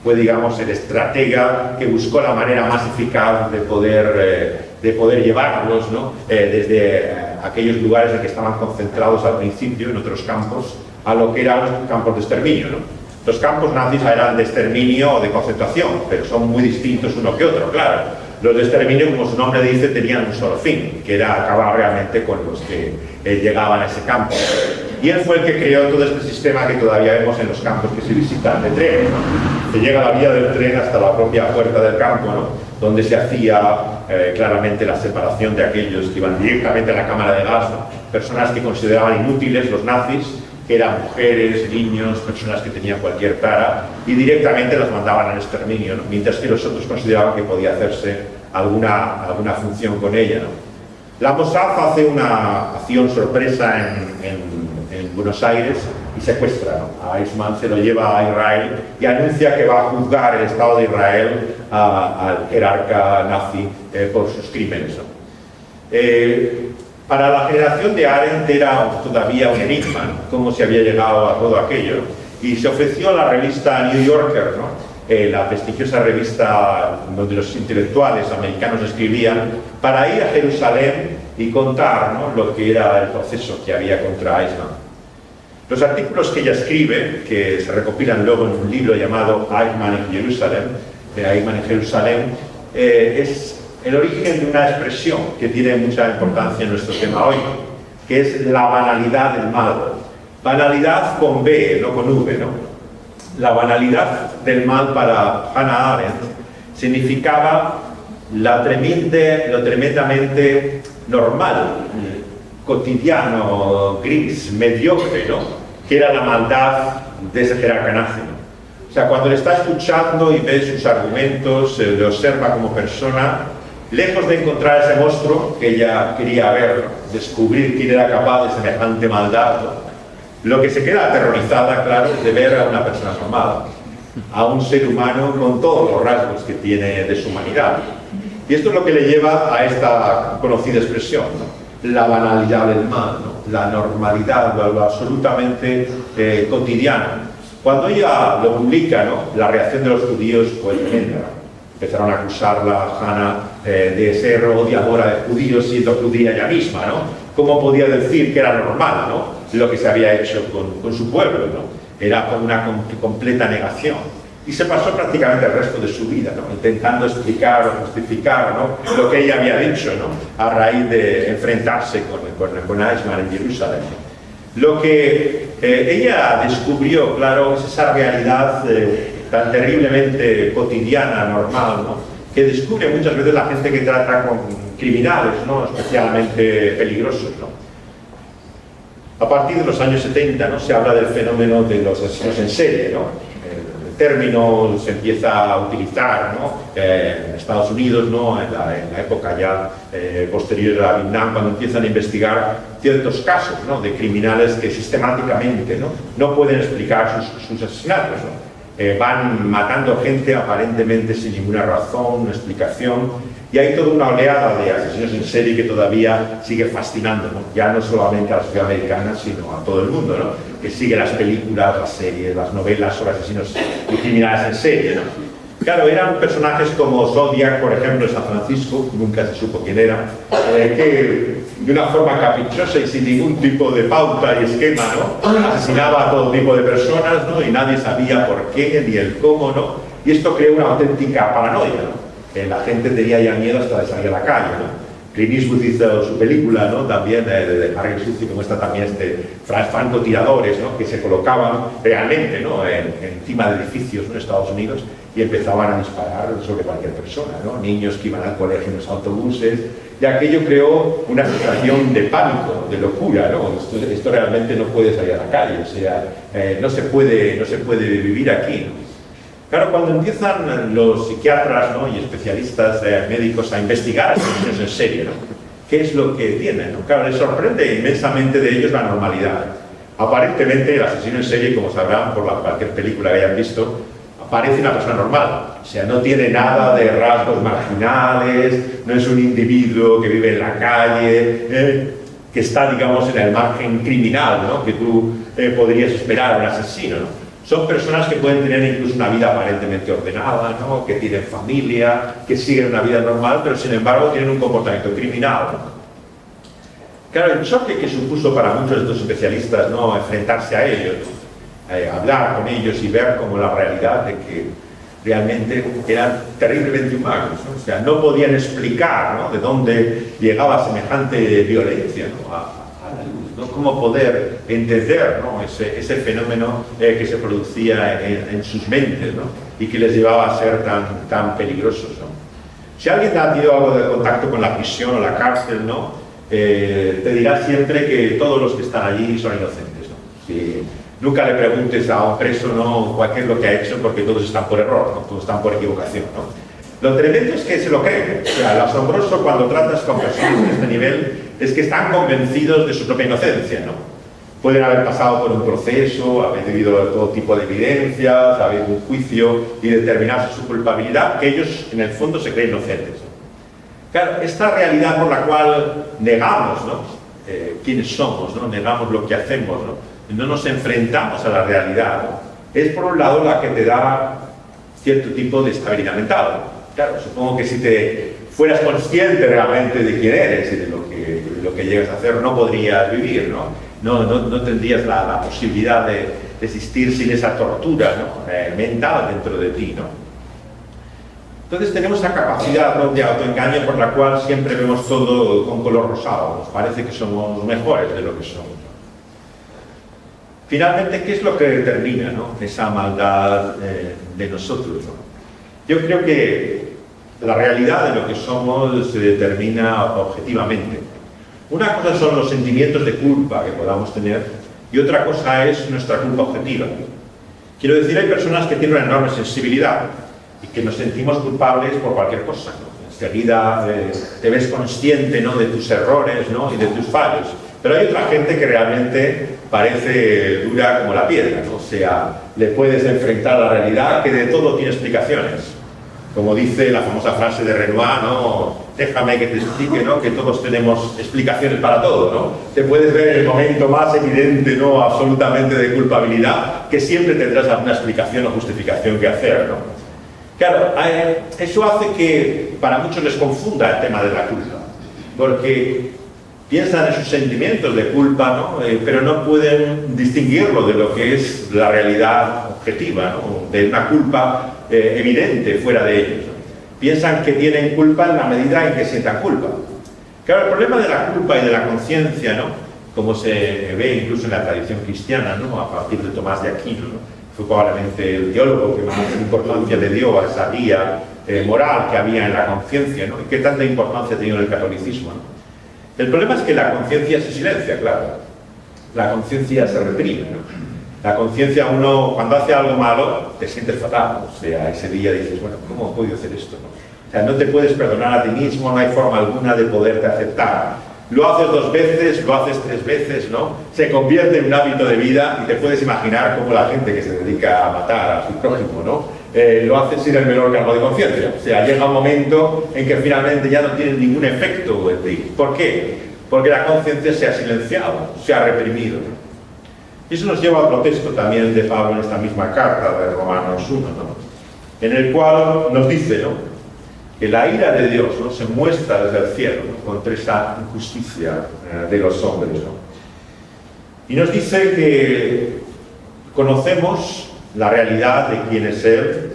Fue, digamos, el estratega que buscó la manera más eficaz de poder llevarlos, ¿no?, desde aquellos lugares en que estaban concentrados al principio, en otros campos, a lo que eran los campos de exterminio, ¿no? Los campos nazis eran de exterminio o de concentración, pero son muy distintos uno que otro, claro. Los de exterminio, como su nombre dice, tenían un solo fin, que era acabar realmente con los que llegaban a ese campo. Y él fue el que creó todo este sistema que todavía vemos en los campos que se visitan de tren, ¿no? Se llega la vía del tren hasta la propia puerta del campo, ¿no?, donde se hacía claramente la separación de aquellos que iban directamente a la cámara de gas, ¿no?, personas que consideraban inútiles los nazis, que eran mujeres, niños, personas que tenían cualquier tara, y directamente las mandaban al exterminio, ¿no?, mientras que los otros consideraban que podía hacerse alguna función con ella, ¿no? La Mossad hace una acción sorpresa en Buenos Aires y secuestra, ¿no?, a Eichmann, se lo lleva a Israel y anuncia que va a juzgar el Estado de Israel al jerarca nazi por sus crímenes, ¿no? Para la generación de Arendt era todavía un enigma, ¿no?, cómo se había llegado a todo aquello, y se ofreció a la revista New Yorker, ¿no?, la prestigiosa revista donde los intelectuales americanos escribían, para ir a Jerusalén y contar, ¿no?, lo que era el proceso que había contra Eichmann. Los artículos que ella escribe, que se recopilan luego en un libro llamado Eichmann en Jerusalén, es el origen de una expresión que tiene mucha importancia en nuestro tema hoy, que es la banalidad del mal. Banalidad con B, no con V, ¿no? La banalidad del mal para Hannah Arendt significaba lo tremendamente normal, cotidiano, gris, mediocre, ¿no?, que era la maldad de ese jerarca nazi, ¿no? O sea, cuando le está escuchando y ve sus argumentos, le observa como persona, lejos de encontrar ese monstruo que ella quería ver, ¿no?, descubrir quién era capaz de semejante maldad, ¿no?, lo que se queda aterrorizada, claro, es de ver a una persona normal, a un ser humano con todos los rasgos que tiene de su humanidad. Y esto es lo que le lleva a esta conocida expresión, ¿no?, la banalidad del mal, ¿no?, la normalidad, lo absolutamente cotidiano. Cuando ella lo publica, ¿no?, la reacción de los judíos fue tremenda, ¿no? Empezaron a acusarla, Hannah, de ser odiadora de judíos, siendo judía ella misma, ¿no? ¿Cómo podía decir que era normal, ¿no?, lo que se había hecho con su pueblo, ¿no? Era una completa negación. Y se pasó prácticamente el resto de su vida, ¿no?, intentando explicar o justificar, ¿no?, lo que ella había dicho, ¿no?, a raíz de enfrentarse con Eichmann en Jerusalén. Lo que ella descubrió, claro, es esa realidad tan terriblemente cotidiana, normal, ¿no? Que descubre muchas veces la gente que trata con criminales, ¿no? Especialmente peligrosos, ¿no? A partir de los años 70, ¿no? Se habla del fenómeno de los asesinos en serie, ¿no? El término se empieza a utilizar, ¿no? En Estados Unidos, ¿no? En la época ya posterior a Vietnam, cuando empiezan a investigar ciertos casos, ¿no? De criminales que sistemáticamente no pueden explicar sus asesinatos, ¿no? Van matando gente aparentemente sin ninguna razón, una explicación, y hay toda una oleada de asesinos en serie que todavía sigue fascinando, ¿no? Ya no solamente a la sociedad americana, sino a todo el mundo, ¿no? Que sigue las películas, las series, las novelas sobre asesinos y criminales en serie, ¿no? Claro, eran personajes como Zodiac, por ejemplo, en San Francisco, nunca se supo quién era, que de una forma caprichosa y sin ningún tipo de pauta y esquema, ¿no? Asesinaba a todo tipo de personas, ¿no? Y nadie sabía por qué ni el cómo, ¿no? Y esto creó una auténtica paranoia, ¿no? La gente tenía ya miedo hasta de salir a la calle, ¿no? Clint Eastwood hizo su película, ¿no? También de Harry Sucio, que muestra también francotiradores, ¿no? Que se colocaban realmente, ¿no? Encima de edificios, ¿no? En Estados Unidos, y empezaban a disparar sobre cualquier persona, ¿no? Niños que iban al colegio en los autobuses, y aquello creó una situación de pánico, de locura, ¿no? Esto realmente no puede salir a la calle, o sea, no se puede vivir aquí, ¿no? Claro, cuando empiezan los psiquiatras, ¿no? Y especialistas médicos a investigar asesinos en serie, ¿no? ¿Qué es lo que tienen, ¿no? Claro, les sorprende inmensamente de ellos la normalidad. Aparentemente el asesino en serie, como sabrán por cualquier película que hayan visto, parece una persona normal, o sea, no tiene nada de rasgos marginales, no es un individuo que vive en la calle, que está, digamos, en el margen criminal, ¿no? Que tú podrías esperar un asesino, ¿no? Son personas que pueden tener incluso una vida aparentemente ordenada, ¿no? Que tienen familia, que siguen una vida normal, pero sin embargo tienen un comportamiento criminal, ¿no? Claro, el choque que supuso para muchos de estos especialistas, ¿no? Enfrentarse a ellos, ¿no? Hablar con ellos y ver como la realidad de que realmente eran terriblemente humanos, ¿no? O sea, no podían explicar, ¿no? De dónde llegaba semejante violencia, ¿no? A la luz, ¿no? Cómo poder entender, ¿no? ese fenómeno que se producía en sus mentes, ¿no? Y que les llevaba a ser tan peligrosos, ¿no? Si alguien ha tenido algo de contacto con la prisión o la cárcel, ¿no? Te dirá siempre que todos los que están allí son inocentes, ¿no? Si nunca le preguntes a un preso, ¿no? Qué es lo que ha hecho, porque todos están por error, ¿no? Todos están por equivocación, ¿no? Lo tremendo es que se lo creen. O sea, lo asombroso cuando tratas con personas de este nivel es que están convencidos de su propia inocencia, ¿no? Pueden haber pasado por un proceso, haber vivido todo tipo de evidencias, haber un juicio y determinarse su culpabilidad, que ellos en el fondo se creen inocentes, ¿no? Claro, esta realidad por la cual negamos, ¿no? Quiénes somos, ¿no? Negamos lo que hacemos, ¿no? No nos enfrentamos a la realidad, ¿no? Es por un lado la que te da cierto tipo de estabilidad mental, ¿no? Claro, supongo que si te fueras consciente realmente de quién eres y de lo que llegas a hacer, no podrías vivir, ¿no? No tendrías la posibilidad de existir sin esa tortura, ¿no? Mental dentro de ti, ¿no? Entonces tenemos esa capacidad, ¿no? De autoengaño por la cual siempre vemos todo con color rosado, nos parece que somos mejores de lo que somos. Finalmente, ¿qué es lo que determina, ¿no? Esa maldad de nosotros, ¿no? Yo creo que la realidad de lo que somos se determina objetivamente. Una cosa son los sentimientos de culpa que podamos tener y otra cosa es nuestra culpa objetiva. Quiero decir, hay personas que tienen una enorme sensibilidad y que nos sentimos culpables por cualquier cosa, ¿no? Enseguida te ves consciente, ¿no? De tus errores, ¿no? Y de tus fallos. Pero hay otra gente que realmente parece dura como la piedra, ¿no? O sea, le puedes enfrentar a la realidad que de todo tiene explicaciones. Como dice la famosa frase de Renoir, ¿no? Déjame que te explique, ¿no? Que todos tenemos explicaciones para todo, ¿no? Te puedes ver en el momento más evidente, ¿no? Absolutamente de culpabilidad, que siempre tendrás alguna explicación o justificación que hacer, ¿no? Claro, eso hace que para muchos les confunda el tema de la culpa, porque piensan en sus sentimientos de culpa, ¿no? Pero no pueden distinguirlo de lo que es la realidad objetiva, ¿no? De una culpa evidente fuera de ellos, ¿no? Piensan que tienen culpa en la medida en que sientan culpa. Claro, el problema de la culpa y de la conciencia, ¿no? como se ve incluso en la tradición cristiana, ¿no? A partir de Tomás de Aquino, ¿no? Fue probablemente el teólogo que más importancia le dio a esa guía moral que había en la conciencia, ¿no? Y qué tanta importancia ha tenido en el catolicismo, ¿no? El problema es que la conciencia se silencia, claro. La conciencia se reprime, ¿no? La conciencia, uno cuando hace algo malo te sientes fatal, o sea, ese día dices, bueno, ¿cómo he podido hacer esto, no? O sea, no te puedes perdonar a ti mismo, no hay forma alguna de poderte aceptar. Lo haces 2 veces, lo haces 3 veces, ¿no? Se convierte en un hábito de vida y te puedes imaginar cómo la gente que se dedica a matar a su prójimo, ¿no? Lo hace sin el menor cargo de conciencia. O sea, llega un momento en que finalmente ya no tiene ningún efecto en ti. ¿Por qué? Porque la conciencia se ha silenciado, se ha reprimido. Y eso nos lleva a otro texto también de Pablo en esta misma carta de Romanos 1, ¿no? En el cual nos dice, ¿no?, que la ira de Dios, ¿no?, se muestra desde el cielo, ¿no?, contra esa injusticia de los hombres, ¿no? Y nos dice que conocemos la realidad de quién es Él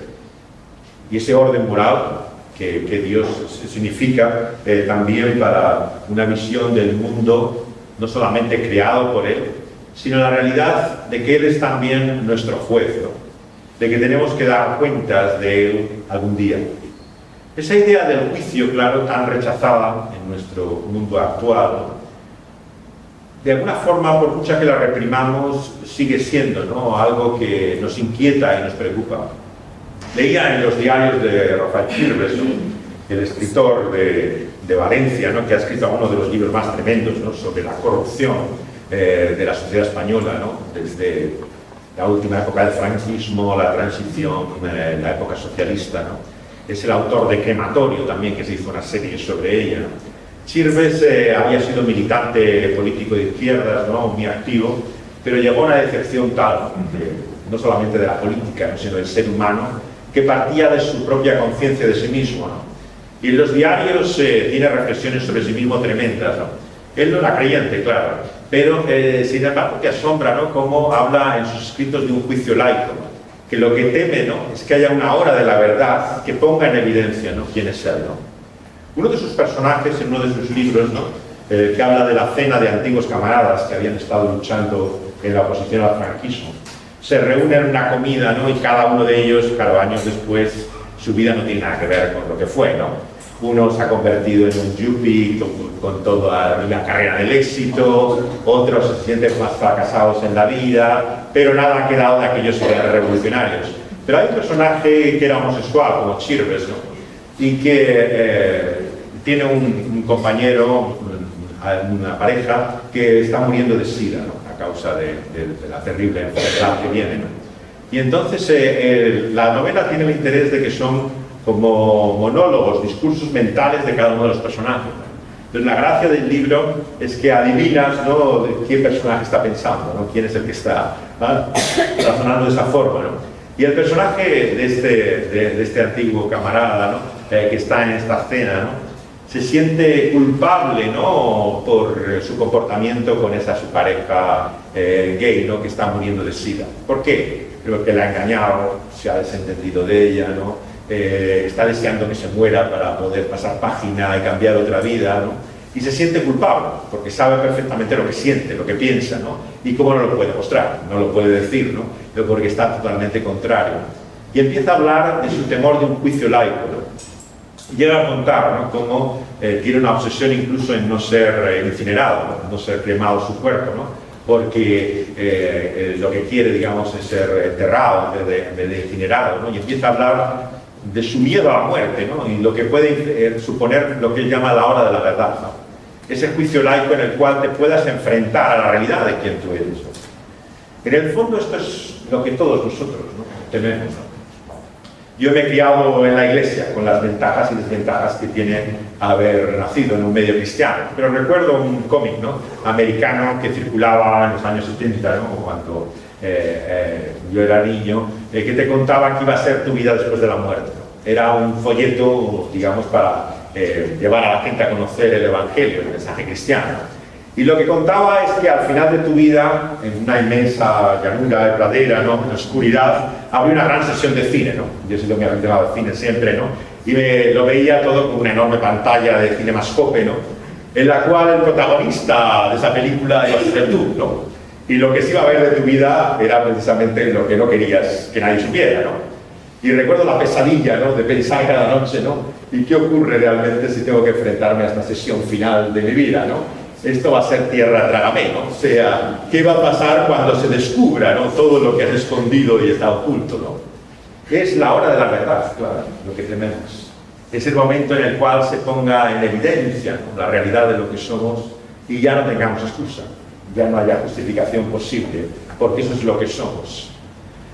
y ese orden moral que Dios significa también para una visión del mundo no solamente creado por Él, sino la realidad de que Él es también nuestro juez, ¿no?, de que tenemos que dar cuentas de Él algún día. Esa idea del juicio, claro, tan rechazada en nuestro mundo actual, ¿no?, de alguna forma, por mucha que la reprimamos, sigue siendo, ¿no?, algo que nos inquieta y nos preocupa. Leía en los diarios de Rafael Chirves, ¿no?, el escritor de Valencia, ¿no?, que ha escrito uno de los libros más tremendos, ¿no?, sobre la corrupción de la sociedad española, ¿no?, desde la última época del franquismo, la transición, la época socialista, ¿no? Es el autor de Crematorio también, que se hizo una serie sobre ella, ¿no? Chirves había sido militante político de izquierdas, ¿no?, muy activo, pero llegó a una decepción tal, no solamente de la política, ¿no?, sino del ser humano, que partía de su propia conciencia de sí mismo, ¿no? Y en los diarios tiene reflexiones sobre sí mismo tremendas, ¿no? Él no era creyente, claro, pero sin embargo te asombra, ¿no?, cómo habla en sus escritos de un juicio laico, ¿no?, que lo que teme, ¿no?, es que haya una hora de la verdad que ponga en evidencia, ¿no?, quién es Él, ¿no? Uno de sus personajes, en uno de sus libros, ¿no?, que habla de la cena de antiguos camaradas que habían estado luchando en la oposición al franquismo, se reúnen en una comida, ¿no?, y cada uno de ellos, claro, años después, su vida no tiene nada que ver con lo que fue, ¿no? Uno se ha convertido en un yuppie con toda la carrera del éxito, otros se sienten más fracasados en la vida, pero nada ha quedado de aquellos revolucionarios. Pero hay un personaje que era homosexual, como Chirves, ¿no?, y que tiene un compañero, una pareja, que está muriendo de sida, ¿no?, a causa de la terrible enfermedad que viene, ¿no? Y entonces la novela tiene el interés de que son como monólogos, discursos mentales de cada uno de los personajes, ¿no? Entonces la gracia del libro es que adivinas, ¿no?, de qué personaje está pensando, ¿no?, quién es el que está razonando de esa forma, ¿no? Y el personaje de este antiguo camarada, ¿no?, que está en esta cena, ¿no?, se siente culpable, ¿no?, por su comportamiento con esa su pareja gay, ¿no?, que está muriendo de sida. ¿Por qué? Creo que la ha engañado, se ha desentendido de ella, ¿no?, está deseando que se muera para poder pasar página y cambiar otra vida, ¿no?, y se siente culpable porque sabe perfectamente lo que siente, lo que piensa, ¿no?, y cómo no lo puede mostrar, no lo puede decir, ¿no?, pero porque está totalmente contrario. Y empieza a hablar de su temor de un juicio laico, ¿no? Llega a contar, ¿no?, cómo tiene una obsesión incluso en no ser incinerado, ¿no?, ser cremado su cuerpo, ¿no?, porque lo que quiere, digamos, es ser enterrado en vez de incinerado, ¿no? Y empieza a hablar de su miedo a la muerte, ¿no?, y lo que puede suponer lo que él llama la hora de la verdad, ¿no?, ese juicio laico en el cual te puedas enfrentar a la realidad de quién tú eres, ¿no? En el fondo esto es lo que todos nosotros, ¿no?, tenemos, ¿no? Yo me he criado en la iglesia con las ventajas y desventajas que tiene haber nacido en un medio cristiano, pero recuerdo un cómic, ¿no?, americano que circulaba en los años 70, ¿no?, cuando yo era niño, que te contaba qué iba a ser tu vida después de la muerte, ¿no? Era un folleto, digamos, para llevar a la gente a conocer el evangelio, el mensaje cristiano. Y lo que contaba es que al final de tu vida, en una inmensa llanura de pradera, ¿no?, en la oscuridad, había una gran sesión de cine, ¿no? Yo he sido muy aficionado al cine siempre, ¿no? Y lo veía todo con una enorme pantalla de cinemascope, ¿no? en la cual el protagonista de esa película ibas a ser tú, ¿no? Y lo que se iba a ver de tu vida era precisamente lo que no querías que nadie supiera, ¿no? Y recuerdo la pesadilla, ¿no?, de pensar cada noche, ¿no?, ¿y qué ocurre realmente si tengo que enfrentarme a esta sesión final de mi vida, ¿no? Esto va a ser tierra trágame, ¿no? O sea, ¿qué va a pasar cuando se descubra, ¿no?, todo lo que has escondido y está oculto, ¿no? Es la hora de la verdad, claro, lo que tememos. Es el momento en el cual se ponga en evidencia, ¿no?, la realidad de lo que somos y ya no tengamos excusa, ya no haya justificación posible, porque eso es lo que somos.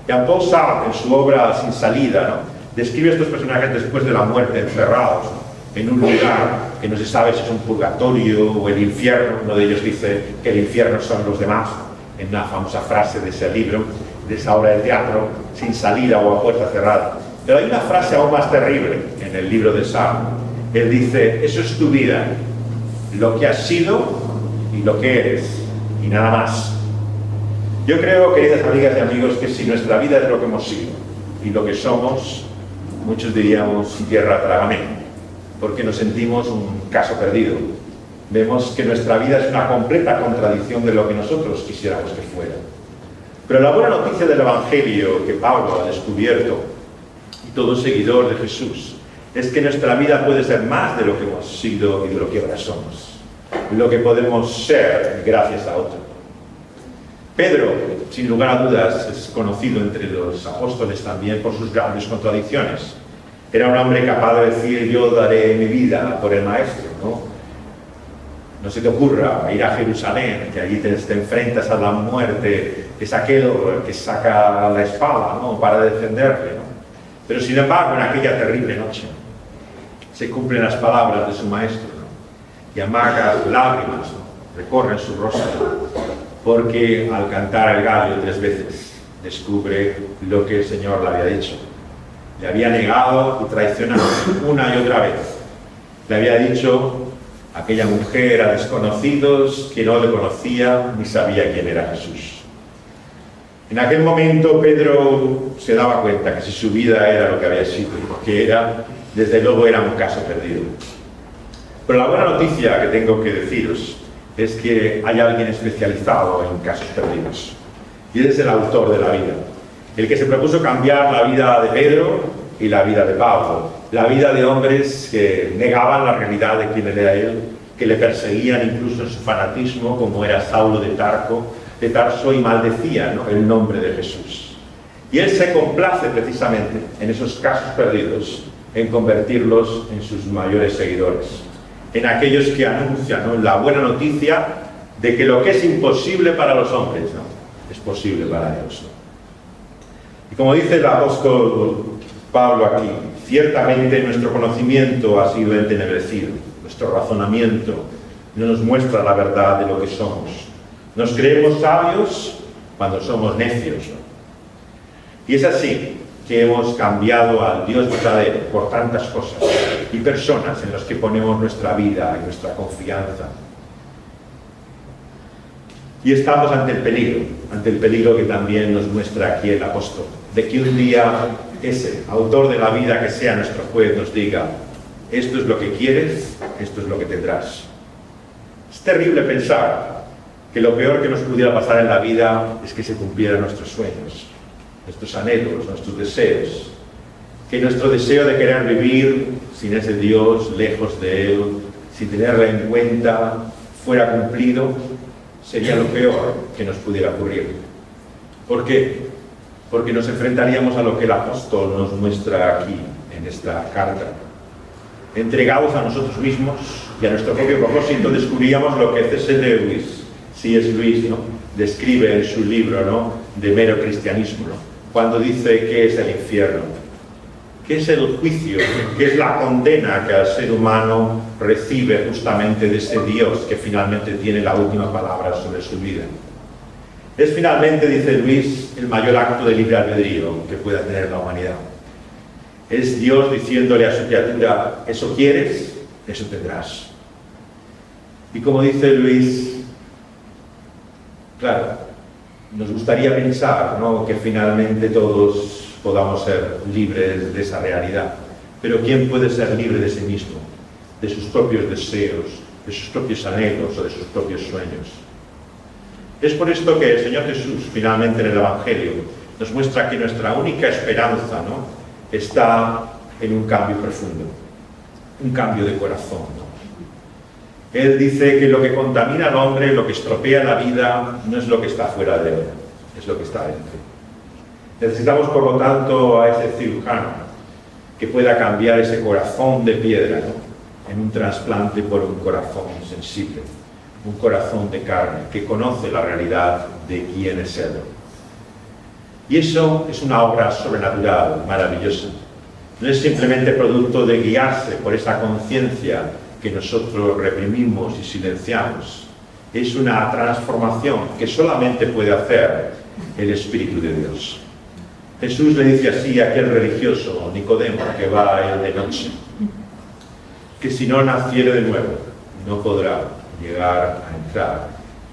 Jean-Paul Sartre, en su obra Sin salida, ¿no?, describe a estos personajes después de la muerte encerrados, ¿no?, en un lugar que no se sabe si es un purgatorio o el infierno. Uno de ellos dice que el infierno son los demás, en una famosa frase de ese libro, de esa obra de teatro, Sin salida o a puerta cerrada. Pero hay una frase aún más terrible en el libro de Sartre. Él dice: eso es tu vida, lo que has sido y lo que eres, y nada más. Yo creo, queridas amigas y amigos, que si nuestra vida es lo que hemos sido y lo que somos, muchos diríamos tierra trágame, porque nos sentimos un caso perdido. Vemos que nuestra vida es una completa contradicción de lo que nosotros quisiéramos que fuera. Pero la buena noticia del Evangelio que Pablo ha descubierto, y todo seguidor de Jesús, es que nuestra vida puede ser más de lo que hemos sido y de lo que ahora somos, lo que podemos ser gracias a otro. Pedro, sin lugar a dudas, es conocido entre los apóstoles también por sus grandes contradicciones. Era un hombre capaz de decir: yo daré mi vida por el Maestro, ¿no? No se te ocurra ir a Jerusalén, que allí te enfrentas a la muerte, es aquel que saca la espada, ¿no?, para defenderle, ¿no? Pero sin embargo, en aquella terrible noche, se cumplen las palabras de su Maestro, ¿no?, y amargas lágrimas, ¿no?, recorren su rostro, porque al cantar el gallo 3 veces, descubre lo que el Señor le había dicho. Le había negado y traicionado una y otra vez. Le había dicho a aquella mujer, a desconocidos, que no le conocía ni sabía quién era Jesús. En aquel momento Pedro se daba cuenta que si su vida era lo que había sido y lo que era, desde luego era un caso perdido. Pero la buena noticia que tengo que deciros es que hay alguien especializado en casos perdidos. Y es el autor de la vida. El que se propuso cambiar la vida de Pedro y la vida de Pablo, la vida de hombres que negaban la realidad de quién era él, que le perseguían incluso en su fanatismo, como era Saulo de Tarso, y maldecían, ¿no?, el nombre de Jesús. Y él se complace precisamente en esos casos perdidos, en convertirlos en sus mayores seguidores, en aquellos que anuncian, ¿no?, la buena noticia de que lo que es imposible para los hombres, ¿no?, es posible para Dios, ¿no? Y como dice el apóstol Pablo aquí, ciertamente nuestro conocimiento ha sido entenebrecido, nuestro razonamiento no nos muestra la verdad de lo que somos. Nos creemos sabios cuando somos necios, ¿no? Y es así que hemos cambiado al Dios verdadero por tantas cosas y personas en las que ponemos nuestra vida y nuestra confianza. Y estamos ante el peligro que también nos muestra aquí el apóstol, de que un día ese autor de la vida que sea nuestro juez nos diga: esto es lo que quieres, esto es lo que tendrás. Es terrible pensar que lo peor que nos pudiera pasar en la vida es que se cumplieran nuestros sueños, nuestros anhelos, nuestros deseos, que nuestro deseo de querer vivir sin ese Dios, lejos de Él, sin tenerle en cuenta, fuera cumplido. Sería lo peor que nos pudiera ocurrir. ¿Por qué? Porque nos enfrentaríamos a lo que el apóstol nos muestra aquí, en esta carta. Entregados a nosotros mismos y a nuestro propio propósito, descubriríamos lo que C.S. Lewis, ¿no?, describe en su libro, ¿no?, de Mero Cristianismo, ¿no?, cuando dice qué es el infierno, qué es el juicio, qué es la condena que el ser humano recibe justamente de ese Dios que finalmente tiene la última palabra sobre su vida. Es finalmente, dice Luis, el mayor acto de libre albedrío que pueda tener la humanidad. Es Dios diciéndole a su criatura: eso quieres, eso tendrás. Y como dice Luis, claro, nos gustaría pensar, ¿no?, que finalmente todos podamos ser libres de esa realidad. Pero ¿quién puede ser libre de sí mismo, de sus propios deseos, de sus propios anhelos o de sus propios sueños. Es por esto que el Señor Jesús, finalmente en el Evangelio, nos muestra que nuestra única esperanza, ¿no?, está en un cambio profundo, un cambio de corazón, ¿no? Él dice que lo que contamina al hombre, lo que estropea la vida, no es lo que está fuera de él, es lo que está dentro. Necesitamos, por lo tanto, a ese cirujano que pueda cambiar ese corazón de piedra, ¿no?, en un trasplante por un corazón sensible, un corazón de carne, que conoce la realidad de quién es Él. Y eso es una obra sobrenatural, maravillosa. No es simplemente producto de guiarse por esa conciencia que nosotros reprimimos y silenciamos. Es una transformación que solamente puede hacer el Espíritu de Dios. Jesús le dice así a aquel religioso, Nicodemo, que va a él de noche, que si no naciere de nuevo, no podrá llegar a entrar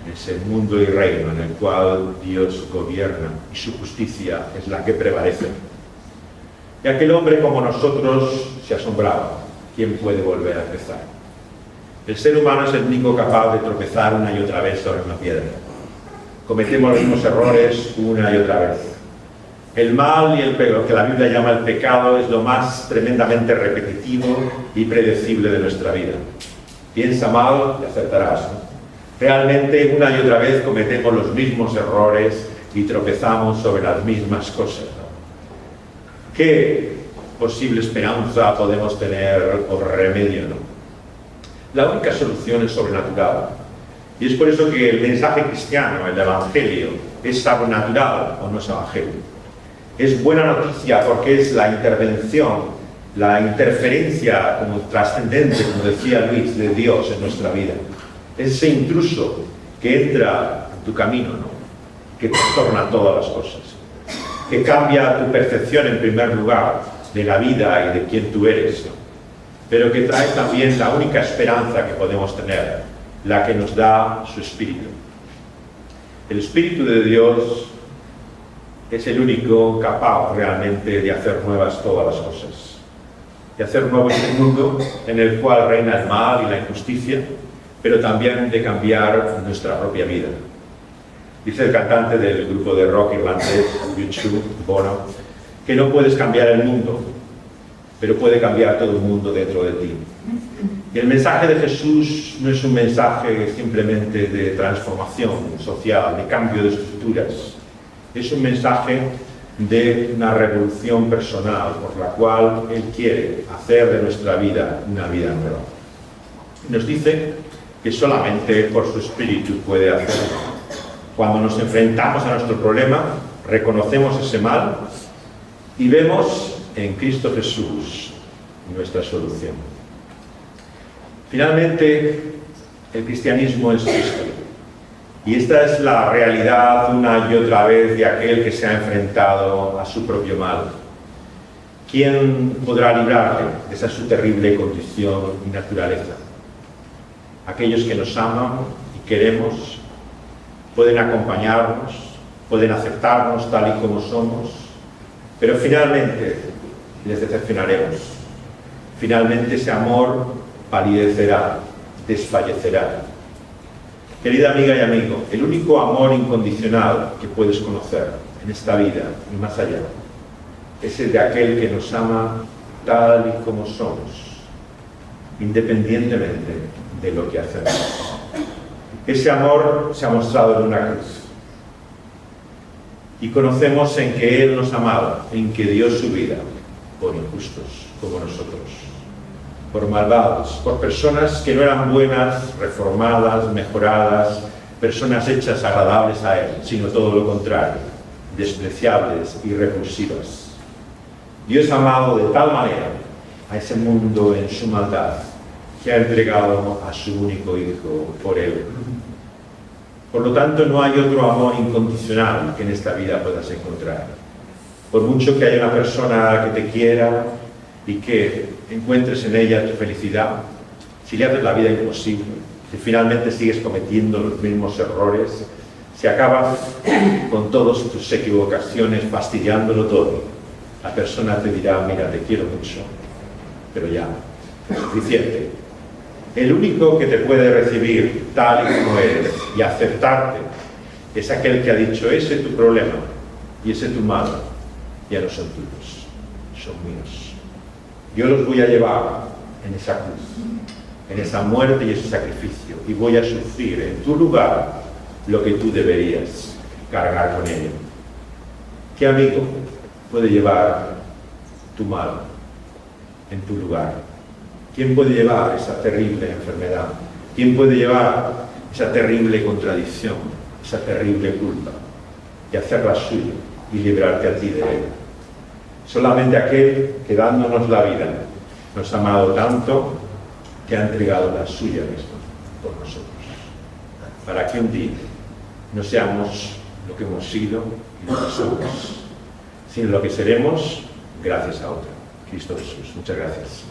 en ese mundo y reino en el cual Dios gobierna y su justicia es la que prevalece. Y aquel hombre, como nosotros, se asombraba. ¿Quién puede volver a empezar? El ser humano es el único capaz de tropezar una y otra vez sobre una piedra. Cometemos los mismos errores una y otra vez. El mal y lo que la Biblia llama el pecado es lo más tremendamente repetitivo y predecible de nuestra vida. Piensa mal y acertarás, ¿no? Realmente una y otra vez cometemos los mismos errores y tropezamos sobre las mismas cosas, ¿no? ¿Qué posible esperanza podemos tener o remedio, no? La única solución es sobrenatural. Y es por eso que el mensaje cristiano, el Evangelio, es sobrenatural o no es Evangelio. Es buena noticia porque es la intervención, la interferencia como trascendente, como decía Luis, de Dios en nuestra vida. Es ese intruso que entra en tu camino, ¿no?, que trastorna todas las cosas, que cambia tu percepción en primer lugar de la vida y de quién tú eres, ¿no?, pero que trae también la única esperanza que podemos tener, la que nos da su Espíritu. El Espíritu de Dios es el único capaz realmente de hacer nuevas todas las cosas, de hacer nuevo este mundo en el cual reina el mal y la injusticia, pero también de cambiar nuestra propia vida. Dice el cantante del grupo de rock irlandés U2, Bono, que no puedes cambiar el mundo, pero puede cambiar todo el mundo dentro de ti. Y el mensaje de Jesús no es un mensaje simplemente de transformación social, de cambio de estructuras. Es un mensaje de una revolución personal por la cual Él quiere hacer de nuestra vida una vida nueva. Nos dice que solamente por su Espíritu puede hacerlo. Cuando nos enfrentamos a nuestro problema, reconocemos ese mal y vemos en Cristo Jesús nuestra solución. Finalmente, el cristianismo es Cristo. Y esta es la realidad una y otra vez de aquel que se ha enfrentado a su propio mal. ¿Quién podrá librarle de esa su terrible condición y naturaleza? Aquellos que nos aman y queremos pueden acompañarnos, pueden aceptarnos tal y como somos, pero finalmente les decepcionaremos. Finalmente ese amor palidecerá, desfallecerá. Querida amiga y amigo, el único amor incondicional que puedes conocer en esta vida y más allá es el de aquel que nos ama tal y como somos, independientemente de lo que hacemos. Ese amor se ha mostrado en una cruz. Y conocemos en que Él nos amaba, en que dio su vida por injustos como nosotros, por malvados, por personas que no eran buenas, reformadas, mejoradas, personas hechas agradables a Él, sino todo lo contrario, despreciables y repulsivas. Dios ha amado de tal manera a ese mundo en su maldad que ha entregado a su único Hijo por Él. Por lo tanto, no hay otro amor incondicional que en esta vida puedas encontrar. Por mucho que haya una persona que te quiera y que encuentres en ella tu felicidad, si le haces la vida imposible, si finalmente sigues cometiendo los mismos errores, si acabas con todas tus equivocaciones fastidiándolo todo, la persona te dirá: mira, te quiero mucho, pero ya, suficiente. El único que te puede recibir tal y como eres y aceptarte es aquel que ha dicho, ese es tu problema y ese es tu mal, ya no son tuyos, son míos. Yo los voy a llevar en esa cruz, en esa muerte y ese sacrificio, y voy a sufrir en tu lugar lo que tú deberías cargar con ello. ¿Qué amigo puede llevar tu mal en tu lugar? ¿Quién puede llevar esa terrible enfermedad? ¿Quién puede llevar esa terrible contradicción, esa terrible culpa, y hacerla suya y librarte a ti de ella? Solamente aquel que, dándonos la vida, nos ha amado tanto que ha entregado la suya misma por nosotros, para que un día no seamos lo que hemos sido y lo que somos, sino lo que seremos gracias a otro, Cristo Jesús. Muchas gracias.